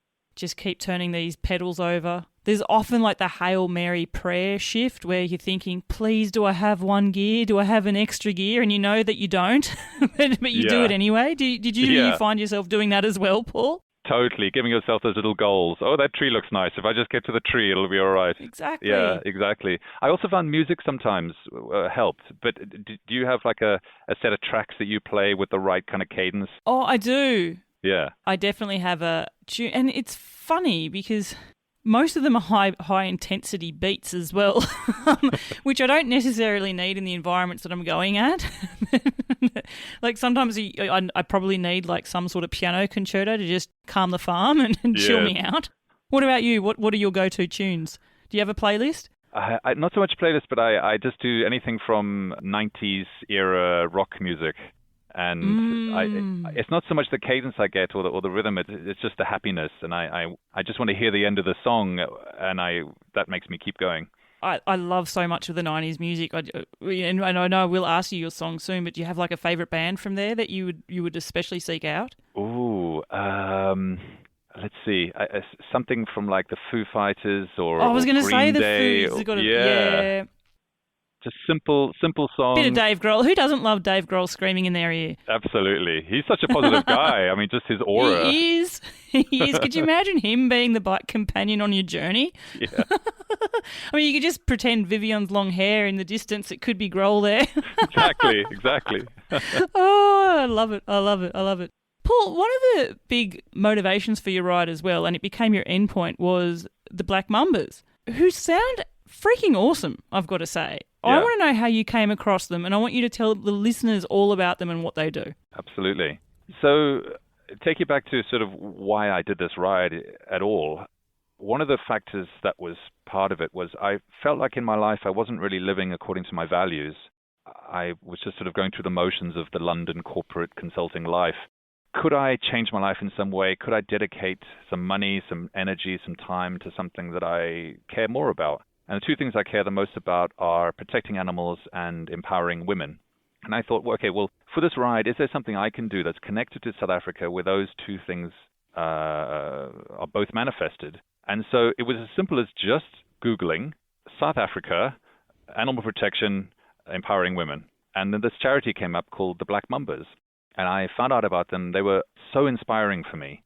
keep turning these pedals over. There's often like the Hail Mary prayer shift where you're thinking, please, do I have one gear? Do I have an extra gear? And you know that you don't, but you do it anyway. Did you find yourself doing that as well, Paul? Totally, giving yourself those little goals. Oh, that tree looks nice. If I just get to the tree, it'll be all right. Exactly. Yeah, exactly. I also found music sometimes helped. But do you have like a set of tracks that you play with the right kind of cadence? Oh, I do. Yeah. I definitely have a tune. And it's funny because most of them are high intensity beats as well, which I don't necessarily need in the environments that I'm going at. Like sometimes I probably need like some sort of piano concerto to just calm the farm and chill me out. What about you? What are your go-to tunes? Do you have a playlist? Not so much playlist, but I just do anything from 90s era rock music. And it's not so much the cadence I get or the rhythm, it's just the happiness. And I just want to hear the end of the song, and that makes me keep going. I love so much of the 90s music. And I know I will ask you your song soon, but do you have like a favourite band from there that you would especially seek out? Ooh, let's see. Something from like the Foo Fighters or I was going to say the Day. Foos. Yeah. Just simple songs. Bit of Dave Grohl. Who doesn't love Dave Grohl screaming in their ear? Absolutely. He's such a positive guy. I mean, just his aura. He is. He is. Could you imagine him being the bike companion on your journey? Yeah. I mean, you could just pretend Vivian's long hair in the distance. It could be Grohl there. Exactly. Oh, I love it. Paul, one of the big motivations for your ride as well, and it became your endpoint, was the Black Mambas, who sound freaking awesome, I've got to say. Yeah. I want to know how you came across them, and I want you to tell the listeners all about them and what they do. Absolutely. So, take you back to sort of why I did this ride at all. One of the factors that was part of it was I felt like in my life I wasn't really living according to my values. I was just sort of going through the motions of the London corporate consulting life. Could I change my life in some way? Could I dedicate some money, some energy, some time to something that I care more about? And the two things I care the most about are protecting animals and empowering women. And I thought, for this ride, is there something I can do that's connected to South Africa where those two things are both manifested? And so it was as simple as just Googling South Africa, animal protection, empowering women. And then this charity came up called the Black Mambas. And I found out about them. They were so inspiring for me.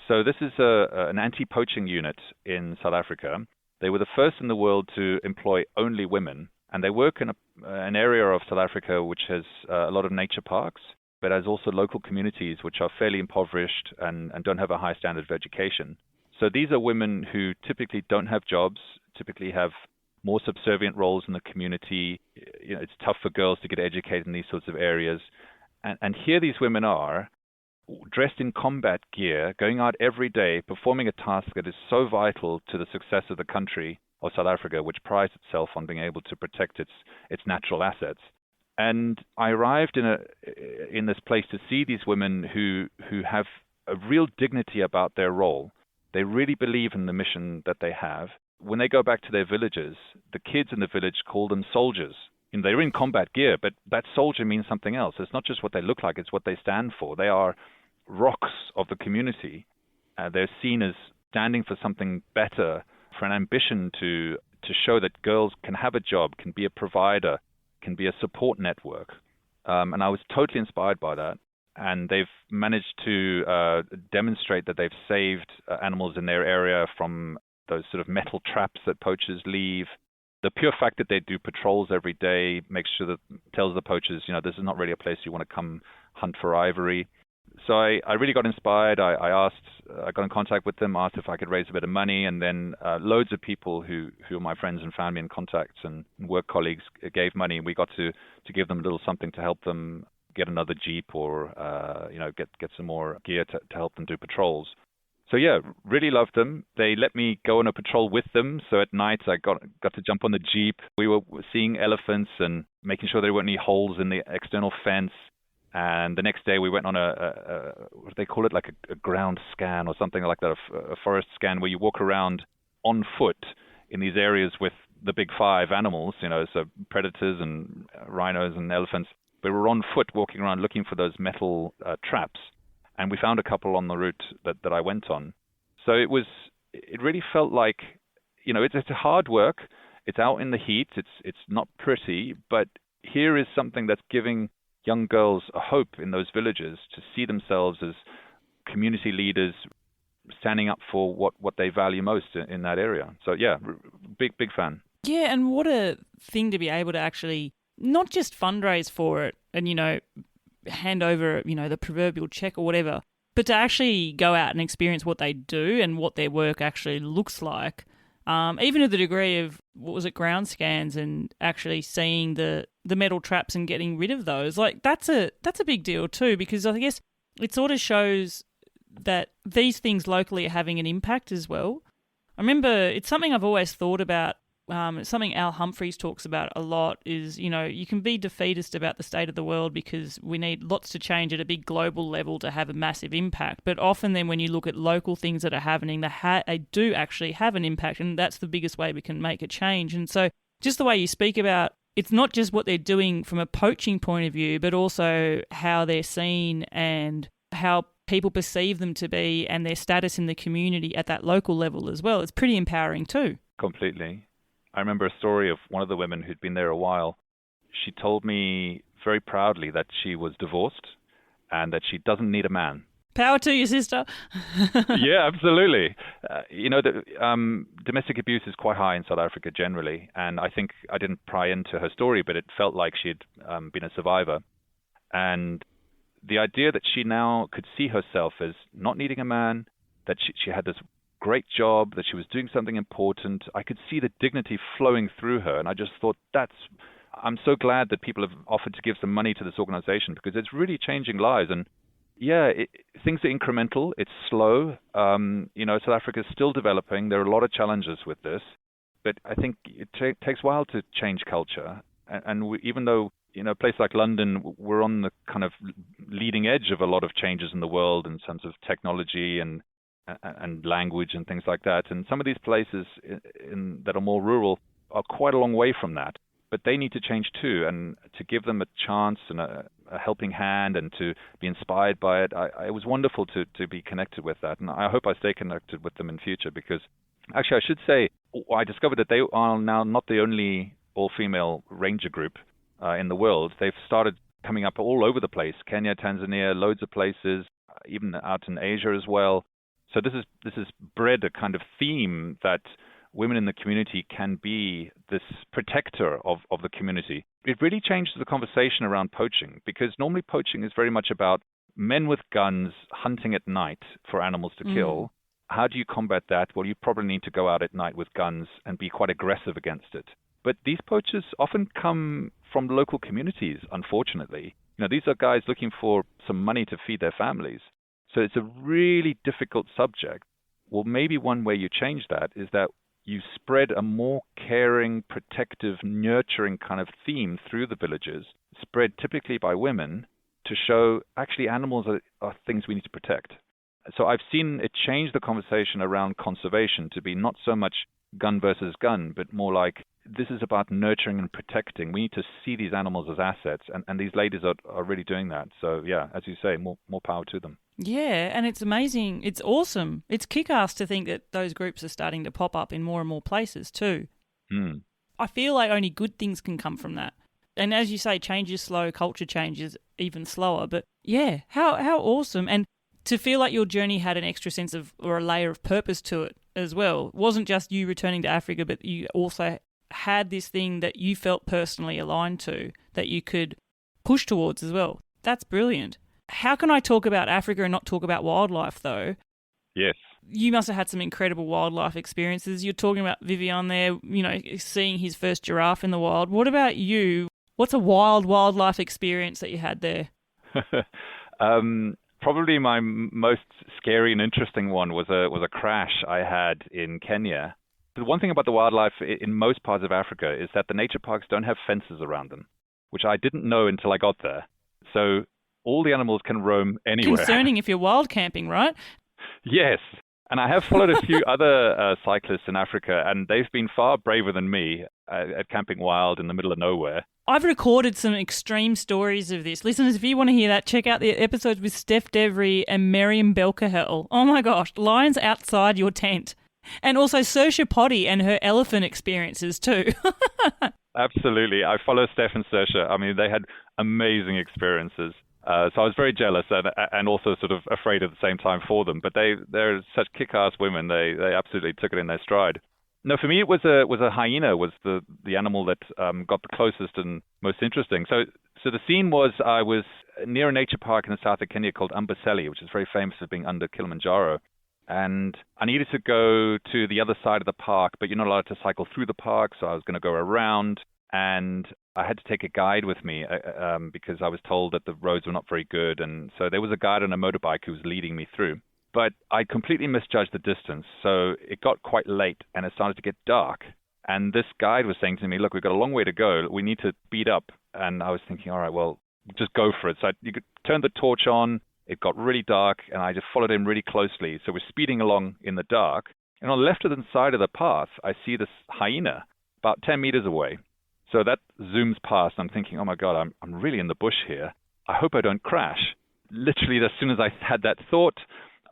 So this is an anti-poaching unit in South Africa. They were the first in the world to employ only women. And they work in an area of South Africa which has a lot of nature parks, but has also local communities which are fairly impoverished and don't have a high standard of education. So these are women who typically don't have jobs, typically have more subservient roles in the community. It's tough for girls to get educated in these sorts of areas. And here these women are, dressed in combat gear, going out every day, performing a task that is so vital to the success of the country of South Africa, which prides itself on being able to protect its natural assets. And I arrived in this place to see these women who have a real dignity about their role. They really believe in the mission that they have. When they go back to their villages, the kids in the village call them soldiers. They're in combat gear, but that soldier means something else. It's not just what they look like, it's what they stand for. They are rocks of the community. They're seen as standing for something better, for an ambition to show that girls can have a job, can be a provider, can be a support network. And I was totally inspired by that. And they've managed to demonstrate that they've saved animals in their area from those sort of metal traps that poachers leave. The pure fact that they do patrols every day tells the poachers, this is not really a place you want to come hunt for ivory. So I really got inspired. I got in contact with them, asked if I could raise a bit of money, and then loads of people who are my friends and family and contacts and work colleagues gave money. We got to give them a little something to help them get another Jeep or get some more gear to help them do patrols. So yeah, really loved them. They let me go on a patrol with them. So at night I got to jump on the Jeep. We were seeing elephants and making sure there weren't any holes in the external fence. And the next day we went on what do they call it, like a ground scan or something like that, a forest scan where you walk around on foot in these areas with the big five animals, so predators and rhinos and elephants. But we're on foot walking around looking for those metal traps. And we found a couple on the route that I went on. So it really felt like, it's a hard work. It's out in the heat. It's not pretty, but here is something that's giving young girls a hope in those villages to see themselves as community leaders standing up for what they value most in that area. So yeah, big fan. Yeah, and what a thing to be able to actually not just fundraise for it and, hand over, the proverbial check or whatever, but to actually go out and experience what they do and what their work actually looks like, even to the degree of, ground scans and actually seeing the metal traps and getting rid of those. Like, that's a big deal too, because I guess it sort of shows that these things locally are having an impact as well. I remember it's something I've always thought about. It's something Al Humphreys talks about a lot is, you can be defeatist about the state of the world because we need lots to change at a big global level to have a massive impact. But often then when you look at local things that are happening, they do actually have an impact, and that's the biggest way we can make a change. And so just the way you speak about, it's not just what they're doing from a poaching point of view, but also how they're seen and how people perceive them to be and their status in the community at that local level as well. It's pretty empowering too. Completely. I remember a story of one of the women who'd been there a while. She told me very proudly that she was divorced and that she doesn't need a man. Power to you, sister. Yeah, absolutely. Domestic abuse is quite high in South Africa generally, and I think I didn't pry into her story, but it felt like she'd been a survivor. And the idea that she now could see herself as not needing a man, that she had this great job, that she was doing something important. I could see the dignity flowing through her, and I just thought I'm so glad that people have offered to give some money to this organization because it's really changing lives. And yeah, things are incremental. It's slow. South Africa is still developing. There are a lot of challenges with this, but I think it takes a while to change culture. And even though, a place like London, we're on the kind of leading edge of a lot of changes in the world in terms of technology and language and things like that. And some of these places that are more rural are quite a long way from that. But they need to change too, and to give them a chance and a helping hand and to be inspired by it. It was wonderful to be connected with that. And I hope I stay connected with them in future because actually I should say I discovered that they are now not the only all-female ranger group in the world. They've started coming up all over the place, Kenya, Tanzania, loads of places, even out in Asia as well. So this is bred a kind of theme that women in the community can be this protector of the community. It really changes the conversation around poaching, because normally poaching is very much about men with guns hunting at night for animals to kill. How do you combat that? Well, you probably need to go out at night with guns and be quite aggressive against it. But these poachers often come from local communities, unfortunately. These are guys looking for some money to feed their families. So it's a really difficult subject. Well, maybe one way you change that is that you spread a more caring, protective, nurturing kind of theme through the villages, spread typically by women, to show actually animals are things we need to protect. So I've seen it change the conversation around conservation to be not so much gun versus gun, but more like this is about nurturing and protecting. We need to see these animals as assets, and these ladies are really doing that. So yeah, as you say, more power to them. Yeah, and it's amazing. It's awesome. It's kick-ass to think that those groups are starting to pop up in more and more places too. I feel like only good things can come from that. And as you say, change is slow, culture change is even slower. But yeah, how awesome. And to feel like your journey had an extra sense of, or a layer of purpose to it as well. It wasn't just you returning to Africa, but you also had this thing that you felt personally aligned to that you could push towards as well. That's brilliant. How can I talk about Africa and not talk about wildlife though? Yes. You must have had some incredible wildlife experiences. You're talking about Vivian there, seeing his first giraffe in the wild. What about you? What's a wild wildlife experience that you had there? Probably my most scary and interesting one was a crash I had in Kenya. The one thing about the wildlife in most parts of Africa is that the nature parks don't have fences around them, which I didn't know until I got there. So all the animals can roam anywhere. Concerning if you're wild camping, right? Yes. And I have followed a few other cyclists in Africa, and they've been far braver than me at camping wild in the middle of nowhere. I've recorded some extreme stories of this. Listeners, if you want to hear that, check out the episodes with Steph Devry and Miriam Belkahel. Oh my gosh, lions outside your tent. And also Saoirse Potty and her elephant experiences too. Absolutely. I follow Steph and Saoirse. I mean, they had amazing experiences. So I was very jealous and also sort of afraid at the same time for them. But they're such kick-ass women. They absolutely took it in their stride. No, for me it was a hyena was the animal that got the closest and most interesting. So the scene was I was near a nature park in the south of Kenya called Amboseli, which is very famous for being under Kilimanjaro. And I needed to go to the other side of the park, but you're not allowed to cycle through the park, so I was going to go around. And I had to take a guide with me because I was told that the roads were not very good. And so there was a guide on a motorbike who was leading me through. But I completely misjudged the distance. So it got quite late and it started to get dark. And this guide was saying to me, look, we've got a long way to go. We need to speed up. And I was thinking, all right, well, just go for it. So you could turn the torch on. It got really dark and I just followed him really closely. So we're speeding along in the dark. And on the left-hand side of the path, I see this hyena about 10 meters away. So that zooms past. I'm thinking, oh my God, I'm really in the bush here. I hope I don't crash. Literally, as soon as I had that thought,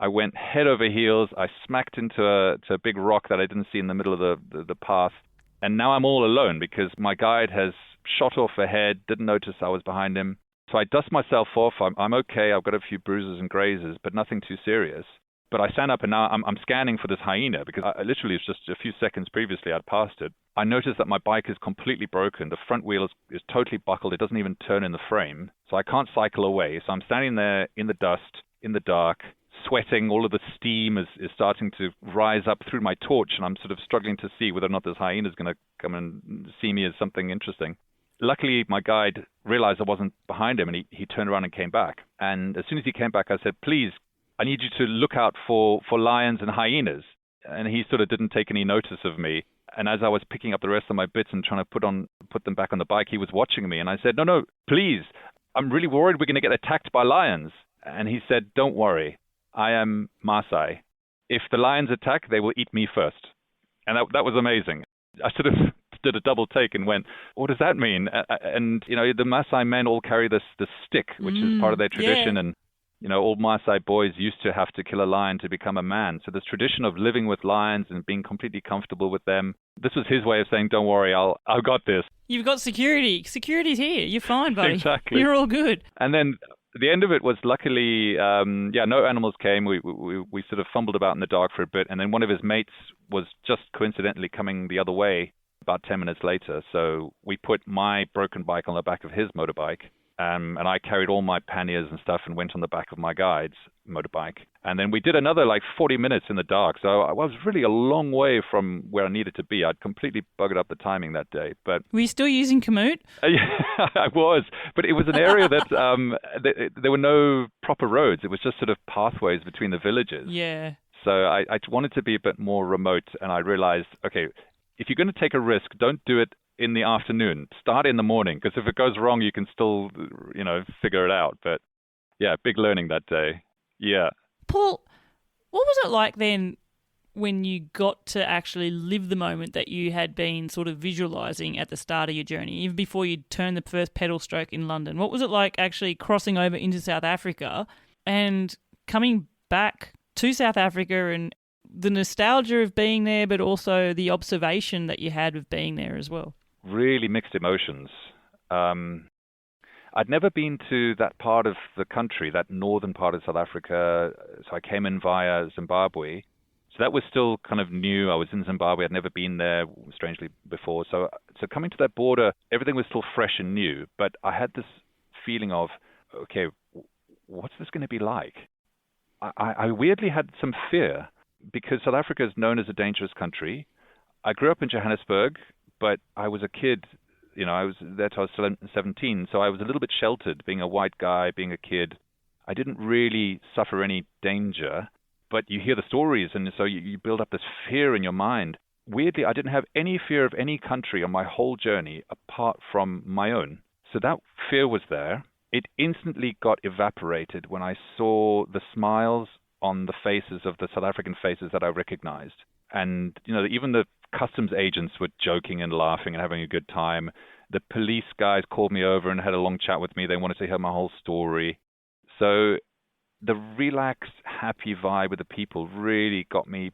I went head over heels. I smacked into a big rock that I didn't see in the middle of the path. And now I'm all alone because my guide has shot off ahead, didn't notice I was behind him. So I dust myself off. I'm okay. I've got a few bruises and grazes, but nothing too serious. But I stand up and now I'm scanning for this hyena because literally it's just a few seconds previously I'd passed it. I noticed that my bike is completely broken. The front wheel is totally buckled. It doesn't even turn in the frame. So I can't cycle away. So I'm standing there in the dust, in the dark, sweating. All of the steam is starting to rise up through my torch. And I'm sort of struggling to see whether or not this hyena is going to come and see me as something interesting. Luckily, my guide realized I wasn't behind him and he turned around and came back. And as soon as he came back, I said, please, I need you to look out for lions and hyenas. And he sort of didn't take any notice of me. And as I was picking up the rest of my bits and trying to put them back on the bike, he was watching me. And I said, no, please, I'm really worried we're going to get attacked by lions. And he said, don't worry, I am Maasai. If the lions attack, they will eat me first. And that was amazing. I sort of did a double take and went, what does that mean? And, the Maasai men all carry this stick, which is part of their tradition. Yeah. And, all Maasai boys used to have to kill a lion to become a man. So this tradition of living with lions and being completely comfortable with them, this was his way of saying, don't worry, I've got this. You've got security. Security's here. You're fine, buddy. Exactly. You're all good. And then The end of it was luckily, no animals came. We sort of fumbled about in the dark for a bit, and then one of his mates was just coincidentally coming the other way about 10 minutes later. So we put my broken bike on the back of his motorbike, and I carried all my panniers and stuff and went on the back of my guide's motorbike. And then we did another 40 minutes in the dark. So I was really a long way from where I needed to be. I'd completely buggered up the timing that day. But were you still using Komoot? Yeah, I was. But it was an area that there were no proper roads. It was just sort of pathways between the villages. Yeah. So I wanted to be a bit more remote. And I realized, okay, if you're going to take a risk, don't do it in the afternoon. Start in the morning, because if it goes wrong, you can still, figure it out. But yeah, big learning that day. Yeah. Paul, what was it like then when you got to actually live the moment that you had been sort of visualising at the start of your journey, even before you turned the first pedal stroke in London? What was it like actually crossing over into South Africa and coming back to South Africa, and the nostalgia of being there, but also the observation that you had of being there as well? Really mixed emotions. I'd never been to that part of the country, that northern part of South Africa. So I came in via Zimbabwe. So that was still kind of new. I was in Zimbabwe. I'd never been there, strangely, before. So coming to that border, everything was still fresh and new. But I had this feeling of, okay, what's this going to be like? I weirdly had some fear, because South Africa is known as a dangerous country. I grew up in Johannesburg, but I was a kid. I was there till I was 17, so I was a little bit sheltered, being a white guy, being a kid. I didn't really suffer any danger, but you hear the stories, and so you build up this fear in your mind. Weirdly, I didn't have any fear of any country on my whole journey apart from my own. So that fear was there. It instantly got evaporated when I saw the smiles on the faces of the South African faces that I recognized. And, even the customs agents were joking and laughing and having a good time. The police guys called me over and had a long chat with me. They wanted to hear my whole story. So the relaxed, happy vibe with the people really got me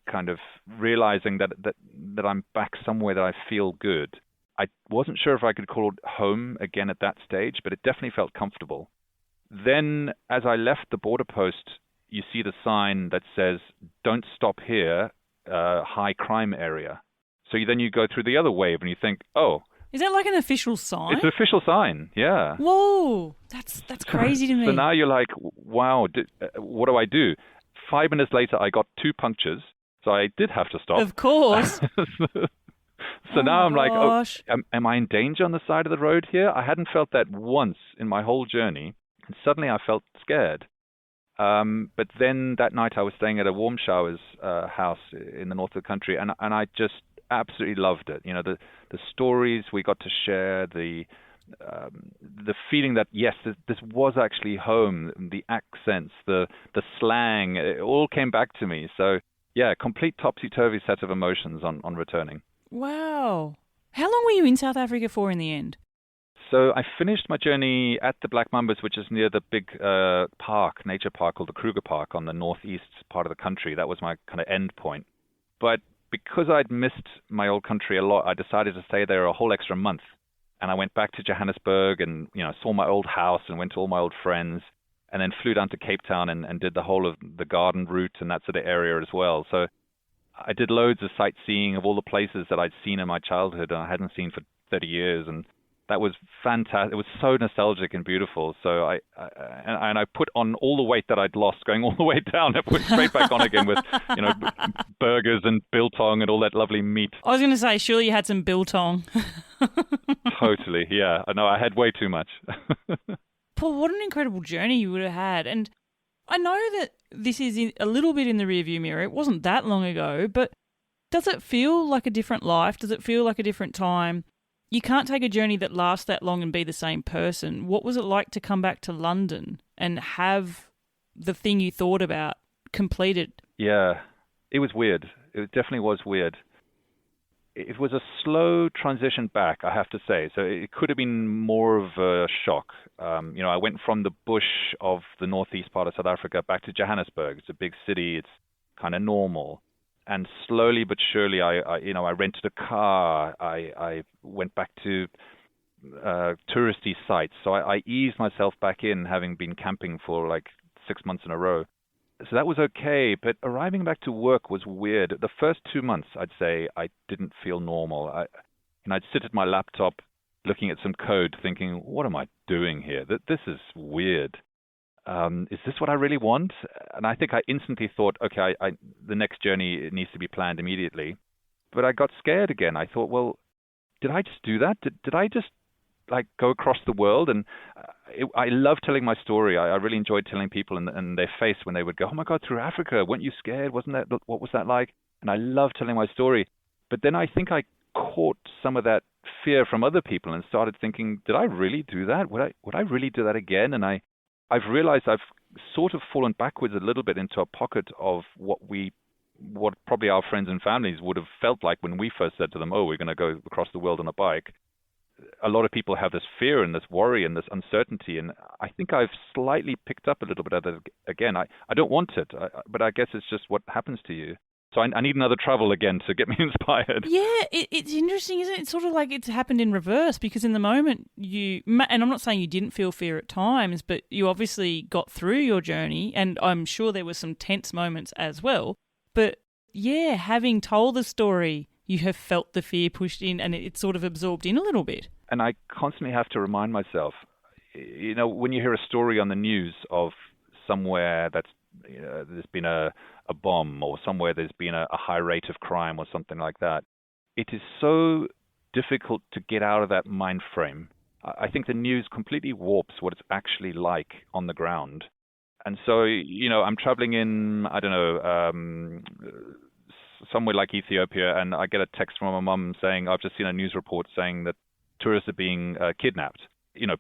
kind of realizing that I'm back somewhere that I feel good. I wasn't sure if I could call it home again at that stage, but it definitely felt comfortable. Then as I left the border post, you see the sign that says, "Don't stop here, high crime area." So then you go through the other wave and you think, oh. Is that like an official sign? It's an official sign, yeah. Whoa, that's crazy to me. So now you're like, wow, what do I do? 5 minutes later, I got 2 punctures, so I did have to stop. Of course. So now I'm like, oh, am I in danger on the side of the road here? I hadn't felt that once in my whole journey, and suddenly I felt scared. But then that night I was staying at a warm showers house in the north of the country, and I just absolutely loved it. The stories we got to share, the feeling that yes, this was actually home, the accents, the slang, it all came back to me. So yeah, complete topsy-turvy set of emotions on returning. Wow. How long were you in South Africa for in the end? So I finished my journey at the Black Mambas, which is near the big nature park called the Kruger Park on the northeast part of the country. That was my kind of end point. But because I'd missed my old country a lot, I decided to stay there a whole extra month. And I went back to Johannesburg and saw my old house and went to all my old friends, and then flew down to Cape Town and did the whole of the garden route and that sort of area as well. So I did loads of sightseeing of all the places that I'd seen in my childhood and I hadn't seen for 30 years. And that was fantastic. It was so nostalgic and beautiful. So I put on all the weight that I'd lost going all the way down. I put straight back on again with, burgers and biltong and all that lovely meat. I was going to say, surely you had some biltong. Totally, yeah. No, I had way too much. Paul, what an incredible journey you would have had. And I know that this is a little bit in the rearview mirror. It wasn't that long ago, but does it feel like a different life? Does it feel like a different time? You can't take a journey that lasts that long and be the same person. What was it like to come back to London and have the thing you thought about completed? Yeah, it was weird. It definitely was weird. It was a slow transition back, I have to say. So it could have been more of a shock. I went from the bush of the northeast part of South Africa back to Johannesburg. It's a big city. It's kind of normal. And slowly but surely, I rented a car. I went back to touristy sites. So I eased myself back in, having been camping for like 6 months in a row. So that was okay, but arriving back to work was weird. The first 2 months, I'd say, I didn't feel normal. I'd sit at my laptop looking at some code thinking, what am I doing here? This is weird. Is this what I really want? And I think I instantly thought, okay, the next journey needs to be planned immediately. But I got scared again. I thought, well, did I just do that? Did I just like go across the world? And I love telling my story. I really enjoyed telling people in their face when they would go, oh my God, through Africa, weren't you scared? What was that like? And I love telling my story. But then I think I caught some of that fear from other people and started thinking, did I really do that? Would I really do that again? And I've realized I've sort of fallen backwards a little bit into a pocket of what probably our friends and families would have felt like when we first said to them, oh, we're going to go across the world on a bike. A lot of people have this fear and this worry and this uncertainty, and I think I've slightly picked up a little bit of it again. I don't want it, but I guess it's just what happens to you. So I need another travel again to get me inspired. Yeah, it's interesting, isn't it? It's sort of like it's happened in reverse, because in the moment and I'm not saying you didn't feel fear at times, but you obviously got through your journey, and I'm sure there were some tense moments as well. But yeah, having told the story, you have felt the fear pushed in and it's sort of absorbed in a little bit. And I constantly have to remind myself, when you hear a story on the news of somewhere that's there's been a bomb, or somewhere there's been a high rate of crime or something like that, it is so difficult to get out of that mind frame. I think the news completely warps what it's actually like on the ground. And so, I'm traveling in, I don't know, somewhere like Ethiopia, and I get a text from my mum saying, I've just seen a news report saying that tourists are being kidnapped.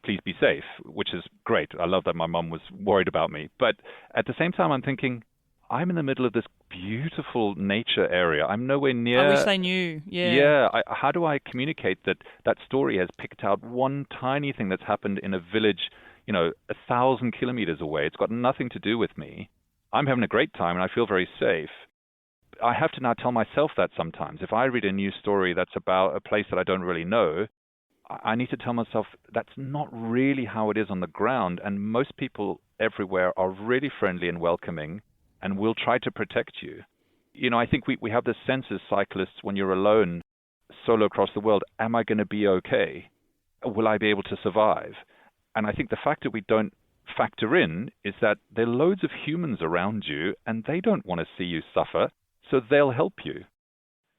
Please be safe, which is great. I love that my mum was worried about me. But at the same time, I'm thinking, I'm in the middle of this beautiful nature area. I'm nowhere near. I wish they knew. Yeah. Yeah. How do I communicate that story has picked out one tiny thing that's happened in a village, 1,000 kilometers away? It's got nothing to do with me. I'm having a great time and I feel very safe. I have to now tell myself that sometimes. If I read a news story that's about a place that I don't really know, I need to tell myself that's not really how it is on the ground. And most people everywhere are really friendly and welcoming and will try to protect you. I think we have this sense as cyclists, when you're alone, solo across the world, am I going to be okay? Will I be able to survive? And I think the fact that we don't factor in is that there are loads of humans around you and they don't want to see you suffer, so they'll help you.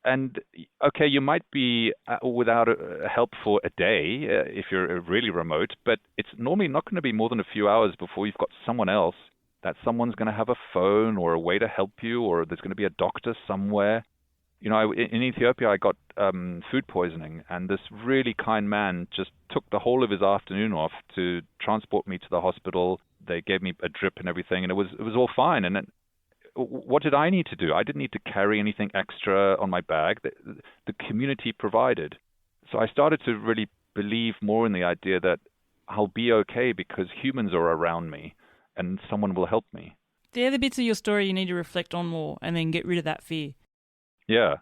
And okay, you might be without help for a day if you're really remote, but it's normally not going to be more than a few hours before you've got someone else, that someone's going to have a phone or a way to help you, or there's going to be a doctor somewhere. In Ethiopia, I got food poisoning, and this really kind man just took the whole of his afternoon off to transport me to the hospital. They gave me a drip and everything, and it was all fine. And what did I need to do? I didn't need to carry anything extra on my bag. The community provided. So I started to really believe more in the idea that I'll be okay because humans are around me and someone will help me. They're the bits of your story you need to reflect on more and then get rid of that fear. Yeah.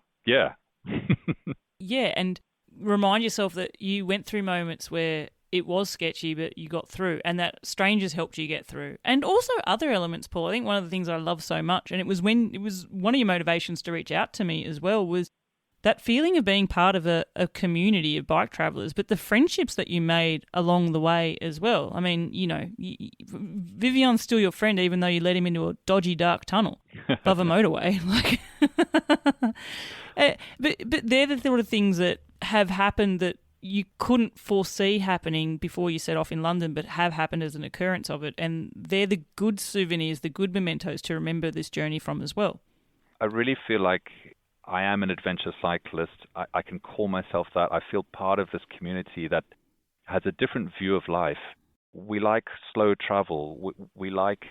Yeah, and remind yourself that you went through moments where it was sketchy, but you got through, and that strangers helped you get through. And also other elements, Paul. I think one of the things I love so much, and it was one of your motivations to reach out to me as well, was that feeling of being part of a community of bike travellers, but the friendships that you made along the way as well. I mean, Vivian's still your friend, even though you led him into a dodgy, dark tunnel above a motorway. But they're the sort of things that have happened that you couldn't foresee happening before you set off in London, but have happened as an occurrence of it. And they're the good souvenirs, the good mementos to remember this journey from as well. I really feel like I am an adventure cyclist. I can call myself that. I feel part of this community that has a different view of life. We like slow travel. We like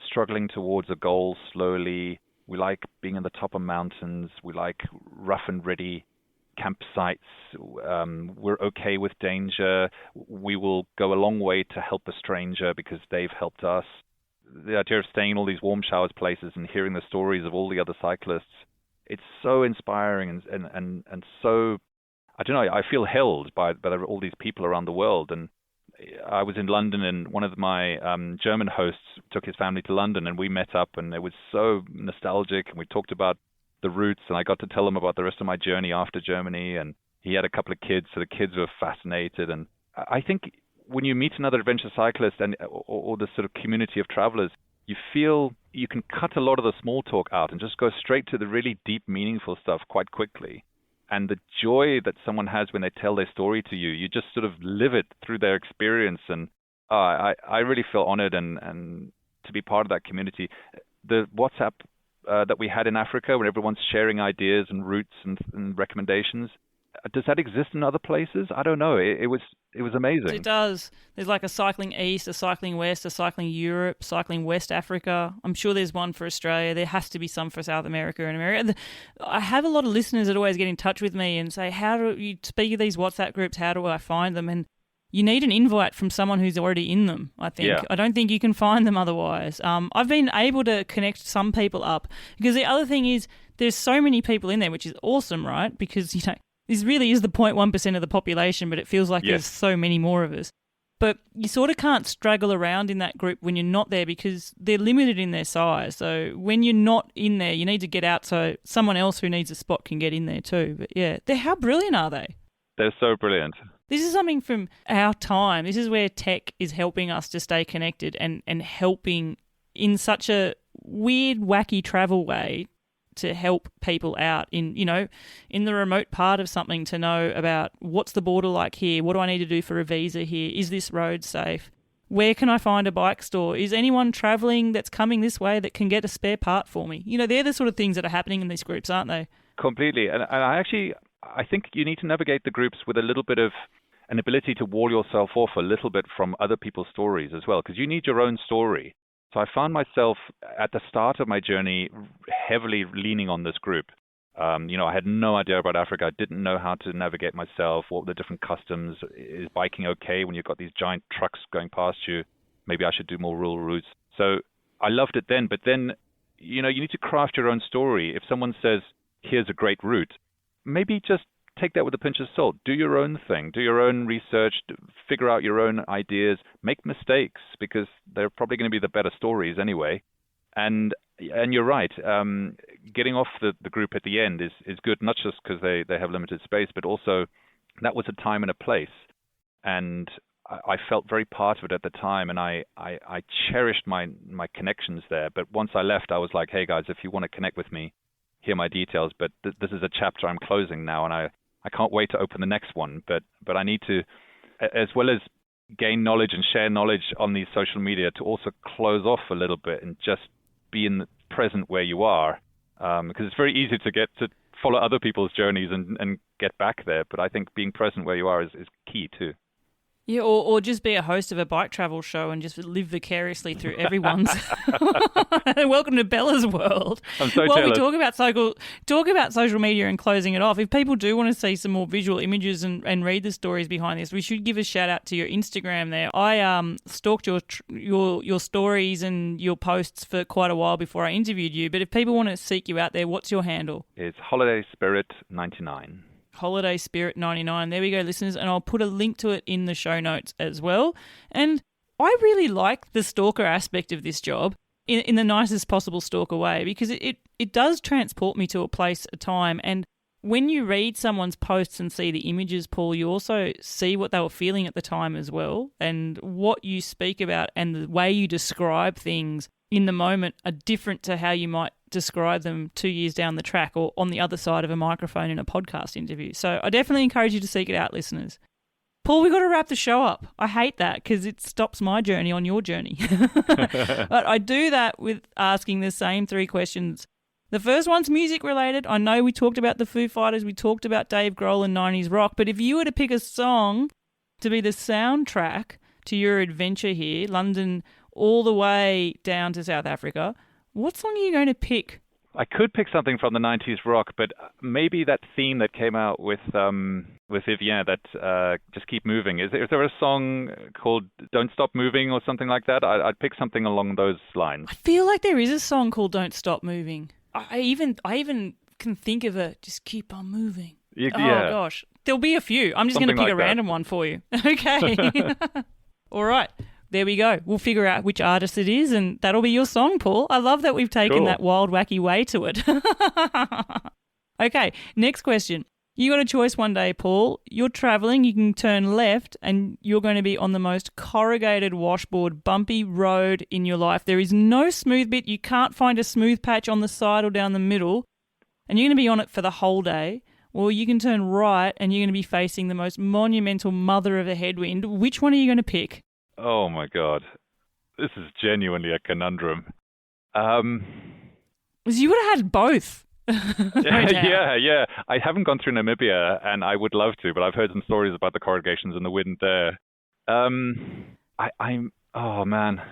struggling towards a goal slowly. We like being in the top of mountains. We like rough and ready campsites. We're okay with danger. We will go a long way to help a stranger because they've helped us. The idea of staying in all these warm showers places and hearing the stories of all the other cyclists, it's so inspiring and so, I don't know, I feel held by all these people around the world. And I was in London, and one of my German hosts took his family to London, and we met up, and it was so nostalgic, and we talked about the roots, and I got to tell him about the rest of my journey after Germany, and he had a couple of kids, so the kids were fascinated. And I think when you meet another adventure cyclist or this sort of community of travelers, you feel you can cut a lot of the small talk out and just go straight to the really deep, meaningful stuff quite quickly. And the joy that someone has when they tell their story to you, you just sort of live it through their experience. And I really feel honored and to be part of that community. The WhatsApp that we had in Africa, where everyone's sharing ideas and routes and recommendations, does that exist in other places? I don't know. It was amazing. It does. There's like a cycling east, a cycling west, a cycling Europe, cycling West Africa. I'm sure there's one for Australia. There has to be some for South America and America. I have a lot of listeners that always get in touch with me and say, how do you speak of these WhatsApp groups? How do I find them? And you need an invite from someone who's already in them, I think. Yeah. I don't think you can find them otherwise. I've been able to connect some people up because the other thing is there's so many people in there, which is awesome, right? Because, you know, this really is the 0.1% of the population, but it feels like there's so many more of us. But you sort of can't straggle around in that group when you're not there because they're limited in their size. So when you're not in there, you need to get out so someone else who needs a spot can get in there too. But yeah, how brilliant are they? They're so brilliant. This is something from our time. This is where tech is helping us to stay connected and helping in such a weird, wacky travel way to help people out in the remote part of something, to know about what's the border like here, what do I need to do for a visa here, is this road safe, where can I find a bike store, is anyone travelling that's coming this way that can get a spare part for me? You know, they're the sort of things that are happening in these groups, aren't they? Completely. And I think you need to navigate the groups with a little bit of an ability to wall yourself off a little bit from other people's stories as well, because you need your own story. So I found myself at the start of my journey heavily leaning on this group. I had no idea about Africa. I didn't know how to navigate myself. What were the different customs? Is biking okay when you've got these giant trucks going past you? Maybe I should do more rural routes. So I loved it then. But then, you need to craft your own story. If someone says, here's a great route, maybe just take that with a pinch of salt. Do your own thing. Do your own research. Figure out your own ideas. Make mistakes, because they're probably going to be the better stories anyway. And you're right. Getting off the group at the end is good, not just because they have limited space, but also that was a time and a place. And I felt very part of it at the time, and I cherished my connections there. But once I left, I was like, hey, guys, if you want to connect with me, here are my details. But this is a chapter I'm closing now, and I can't wait to open the next one. But I need to, as well as gain knowledge and share knowledge on these social media, to also close off a little bit and just be in the present where you are, because it's very easy to follow other people's journeys and get back there. But I think being present where you are is key too. Yeah, or just be a host of a bike travel show and just live vicariously through everyone's. Welcome to Bella's world. I'm so While jealous. we talk about social media and closing it off, if people do want to see some more visual images and read the stories behind this, we should give a shout out to your Instagram there. I stalked your stories and your posts for quite a while before I interviewed you, but if people want to seek you out there, what's your handle? It's Holiday Spirit 99. Holiday Spirit 99. There we go, listeners, and I'll put a link to it in the show notes as well. And I really like the stalker aspect of this job in the nicest possible stalker way, because it does transport me to a place, a time, and when you read someone's posts and see the images, Paul, you also see what they were feeling at the time as well, and what you speak about and the way you describe things in the moment are different to how you might describe them 2 years down the track or on the other side of a microphone in a podcast interview. So I definitely encourage you to seek it out, listeners. Paul, we've got to wrap the show up. I hate that because it stops my journey on your journey. But I do that with asking the same three questions. The first one's music related. I know we talked about the Foo Fighters, we talked about Dave Grohl and 90s rock, but if you were to pick a song to be the soundtrack to your adventure here, London all the way down to South Africa, what song are you going to pick? I could pick something from the 90s rock, but maybe that theme that came out with Vivienne, that Just Keep Moving. Is there a song called Don't Stop Moving or something like that? I'd pick something along those lines. I feel like there is a song called Don't Stop Moving. I even can think of it, Just Keep On Moving. Yeah. Oh, gosh. There'll be a few. I'm just going to pick Something a like that. random one for you. Okay. All right. There we go. We'll figure out which artist it is, and that'll be your song, Paul. I love that we've taken Cool. that wild, wacky way to it. Okay, next question. You got a choice one day, Paul. You're travelling, you can turn left, and you're going to be on the most corrugated washboard, bumpy road in your life. There is no smooth bit. You can't find a smooth patch on the side or down the middle, and you're going to be on it for the whole day. Or you can turn right, and you're going to be facing the most monumental mother of a headwind. Which one are you going to pick? Oh my God, this is genuinely a conundrum. Because you would have had both. No doubt. Yeah. I haven't gone through Namibia, and I would love to, but I've heard some stories about the corrugations and the wind there. Oh man.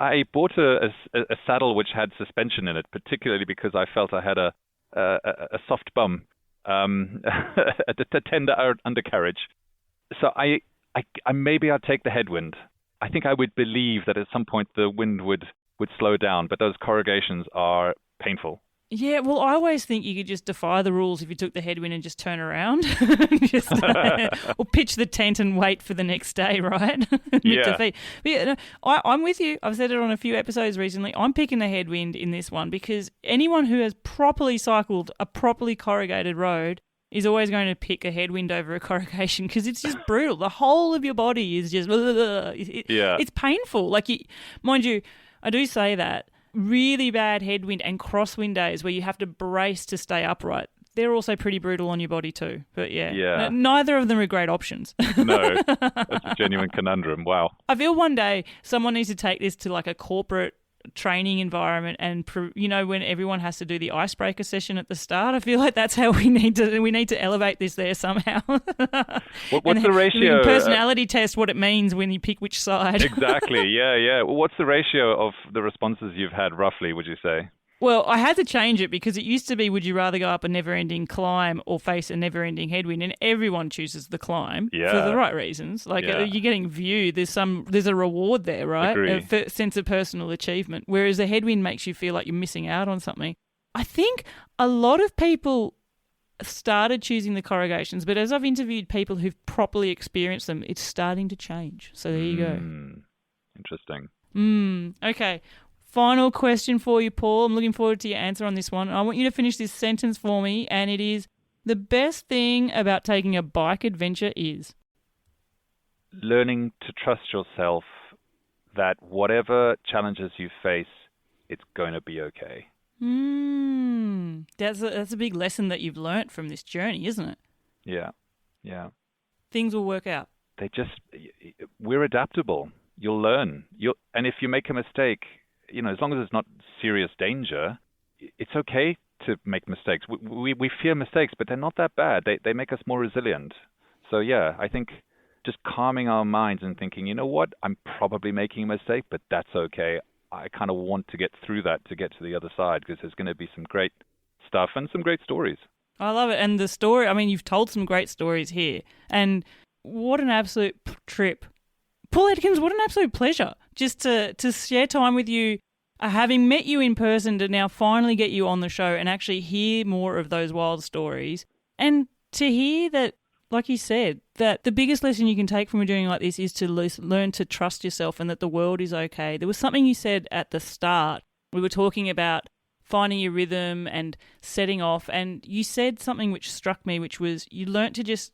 I bought a saddle which had suspension in it, particularly because I felt I had a soft bum, a tender undercarriage. So I maybe I'd take the headwind. I think I would believe that at some point the wind would slow down, but those corrugations are painful. Yeah, well, I always think you could just defy the rules if you took the headwind and just turn around. Or pitch the tent and wait for the next day, right? Yeah. But yeah, no, I'm with you. I've said it on a few episodes recently. I'm picking the headwind in this one because anyone who has properly cycled a properly corrugated road is always going to pick a headwind over a corrugation because it's just brutal. The whole of your body is just... It's painful. Mind you, I do say that. Really bad headwind and crosswind days where you have to brace to stay upright. They're also pretty brutal on your body too. But yeah. Neither of them are great options. No, that's a genuine conundrum. Wow. I feel one day someone needs to take this to like a corporate training environment and when everyone has to do the icebreaker session at the start. I feel like that's how we need to elevate this there somehow. What's the ratio? Personality test what it means when you pick which side. Exactly. Yeah. Well, what's the ratio of the responses you've had roughly, would you say? Well, I had to change it because it used to be, would you rather go up a never-ending climb or face a never-ending headwind? And everyone chooses the climb for the right reasons. You're getting viewed. There's a reward there, right? Agree. A sense of personal achievement. Whereas a headwind makes you feel like you're missing out on something. I think a lot of people started choosing the corrugations, but as I've interviewed people who've properly experienced them, it's starting to change. So there you go. Interesting. Okay. Final question for you, Paul. I'm looking forward to your answer on this one. I want you to finish this sentence for me, and it is, the best thing about taking a bike adventure is? Learning to trust yourself that whatever challenges you face, it's going to be okay. That's a big lesson that you've learnt from this journey, isn't it? Yeah. Things will work out. We're adaptable. You'll learn. And if you make a mistake, as long as it's not serious danger, it's okay to make mistakes. We fear mistakes, but they're not that bad. They make us more resilient. So yeah, I think just calming our minds and thinking, you know what, I'm probably making a mistake, but that's okay. I kind of want to get through that to get to the other side because there's going to be some great stuff and some great stories. I love it. And the story, you've told some great stories here. And what an absolute trip. Paul Edkins, what an absolute pleasure just to share time with you, having met you in person, to now finally get you on the show and actually hear more of those wild stories. And to hear that, like you said, that the biggest lesson you can take from a journey like this is to learn to trust yourself and that the world is okay. There was something you said at the start. We were talking about finding your rhythm and setting off, and you said something which struck me, which was you learnt to just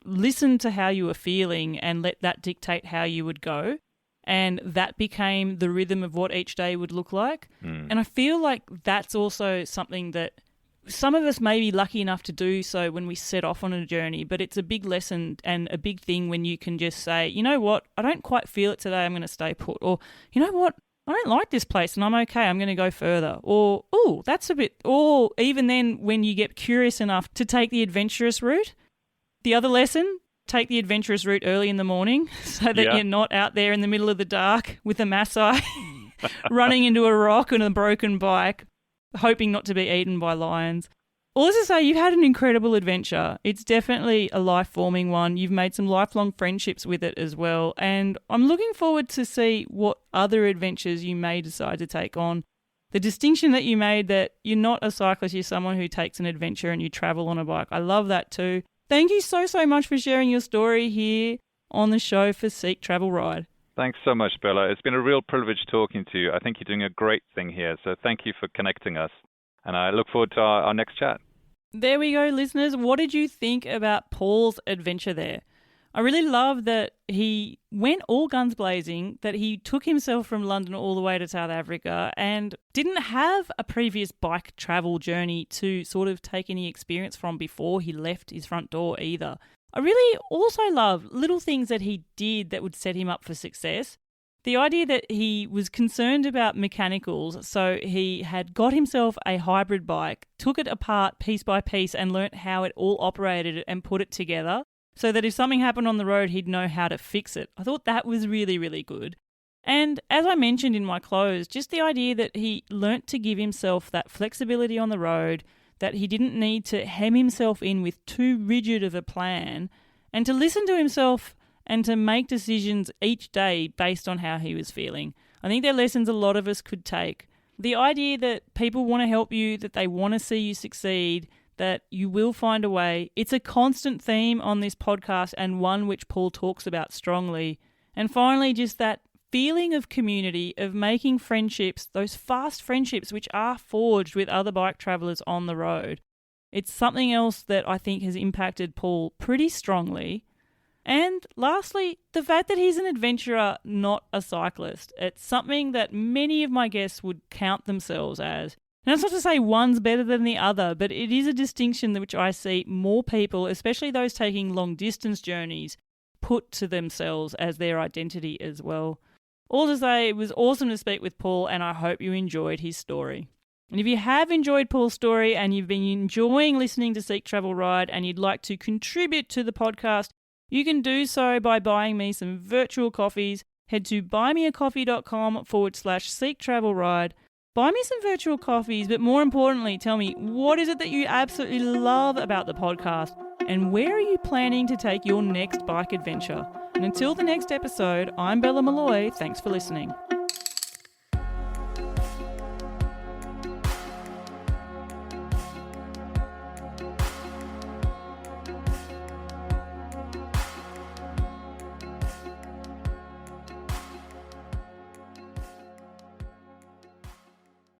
listen to how you were feeling and let that dictate how you would go. And that became the rhythm of what each day would look like. And I feel like that's also something that some of us may be lucky enough to do so when we set off on a journey, but it's a big lesson and a big thing when you can just say, you know what, I don't quite feel it today, I'm going to stay put. Or, you know what, I don't like this place and I'm okay, I'm going to go further. Or, oh, that's a bit... Or even then when you get curious enough to take the adventurous route. The other lesson, take the adventurous route early in the morning so that you're not out there in the middle of the dark with a Maasai running into a rock and a broken bike, hoping not to be eaten by lions. All this to say, you've had an incredible adventure. It's definitely a life-forming one. You've made some lifelong friendships with it as well. And I'm looking forward to see what other adventures you may decide to take on. the distinction that you made that you're not a cyclist, you're someone who takes an adventure and you travel on a bike. I love that too. Thank you so much for sharing your story here on the show for Seek Travel Ride. Thanks so much, Bella. It's been a real privilege talking to you. I think you're doing a great thing here, so thank you for connecting us. And I look forward to our next chat. There we go, listeners. What did you think about Paul's adventure there? I really love that he went all guns blazing, that he took himself from London all the way to South Africa and didn't have a previous bike travel journey to sort of take any experience from before he left his front door either. I really also love little things that he did that would set him up for success. The idea that he was concerned about mechanicals, so he had got himself a hybrid bike, took it apart piece by piece and learnt how it all operated and put it together so that if something happened on the road, he'd know how to fix it. I thought that was really, really good. And as I mentioned in my close, just the idea that he learnt to give himself that flexibility on the road, that he didn't need to hem himself in with too rigid of a plan, and to listen to himself and to make decisions each day based on how he was feeling. I think they're lessons a lot of us could take. The idea that people want to help you, that they want to see you succeed, that you will find a way. It's a constant theme on this podcast and one which Paul talks about strongly. And finally, just that feeling of community, of making friendships, those fast friendships which are forged with other bike travellers on the road. It's something else that I think has impacted Paul pretty strongly. And lastly, the fact that he's an adventurer, not a cyclist. It's something that many of my guests would count themselves as. And that's not to say one's better than the other, but it is a distinction which I see more people, especially those taking long distance journeys, put to themselves as their identity as well. All to say, it was awesome to speak with Paul, and I hope you enjoyed his story. And if you have enjoyed Paul's story and you've been enjoying listening to Seek Travel Ride and you'd like to contribute to the podcast, you can do so by buying me some virtual coffees. Head to buymeacoffee.com/Seek Travel Ride. Buy me some virtual coffees, but more importantly, tell me what is it that you absolutely love about the podcast and where are you planning to take your next bike adventure? And until the next episode, I'm Bella Malloy. Thanks for listening.